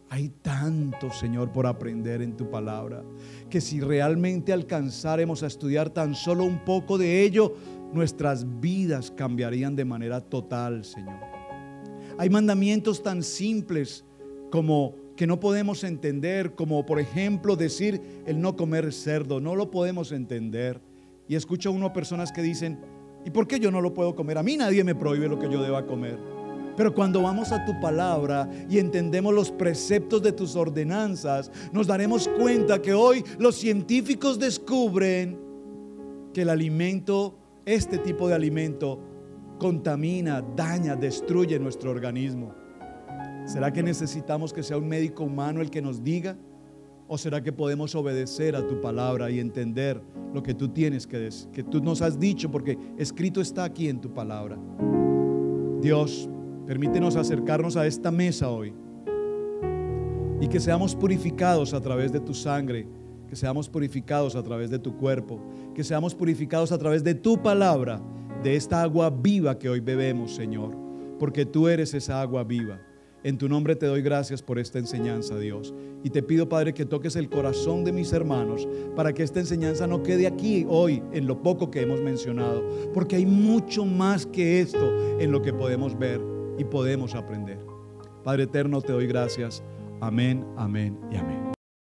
B: Hay tanto, Señor, por aprender en tu palabra, que si realmente alcanzáramos a estudiar tan solo un poco de ello, nuestras vidas cambiarían de manera total, Señor. Hay mandamientos tan simples como que no podemos entender, como por ejemplo decir el no comer cerdo. No lo podemos entender. Y escucho a uno personas que dicen: ¿y por qué yo no lo puedo comer? A mí nadie me prohíbe lo que yo deba comer. Pero cuando vamos a tu palabra y entendemos los preceptos de tus ordenanzas, nos daremos cuenta que hoy los científicos descubren que el alimento, este tipo de alimento, contamina, daña, destruye nuestro organismo. ¿Será que necesitamos que sea un médico humano el que nos diga? ¿O será que podemos obedecer a tu palabra y entender lo que tú tienes que tú nos has dicho, porque escrito está aquí en tu palabra? Dios, permítenos acercarnos a esta mesa hoy y que seamos purificados a través de tu sangre, que seamos purificados a través de tu cuerpo, que seamos purificados a través de tu palabra, de esta agua viva que hoy bebemos, Señor, porque tú eres esa agua viva. En tu nombre te doy gracias por esta enseñanza, Dios, y te pido, Padre, que toques el corazón de mis hermanos para que esta enseñanza no quede aquí hoy en lo poco que hemos mencionado, porque hay mucho más que esto en lo que podemos ver y podemos aprender. Padre eterno, te doy gracias. Amén, amén y amén.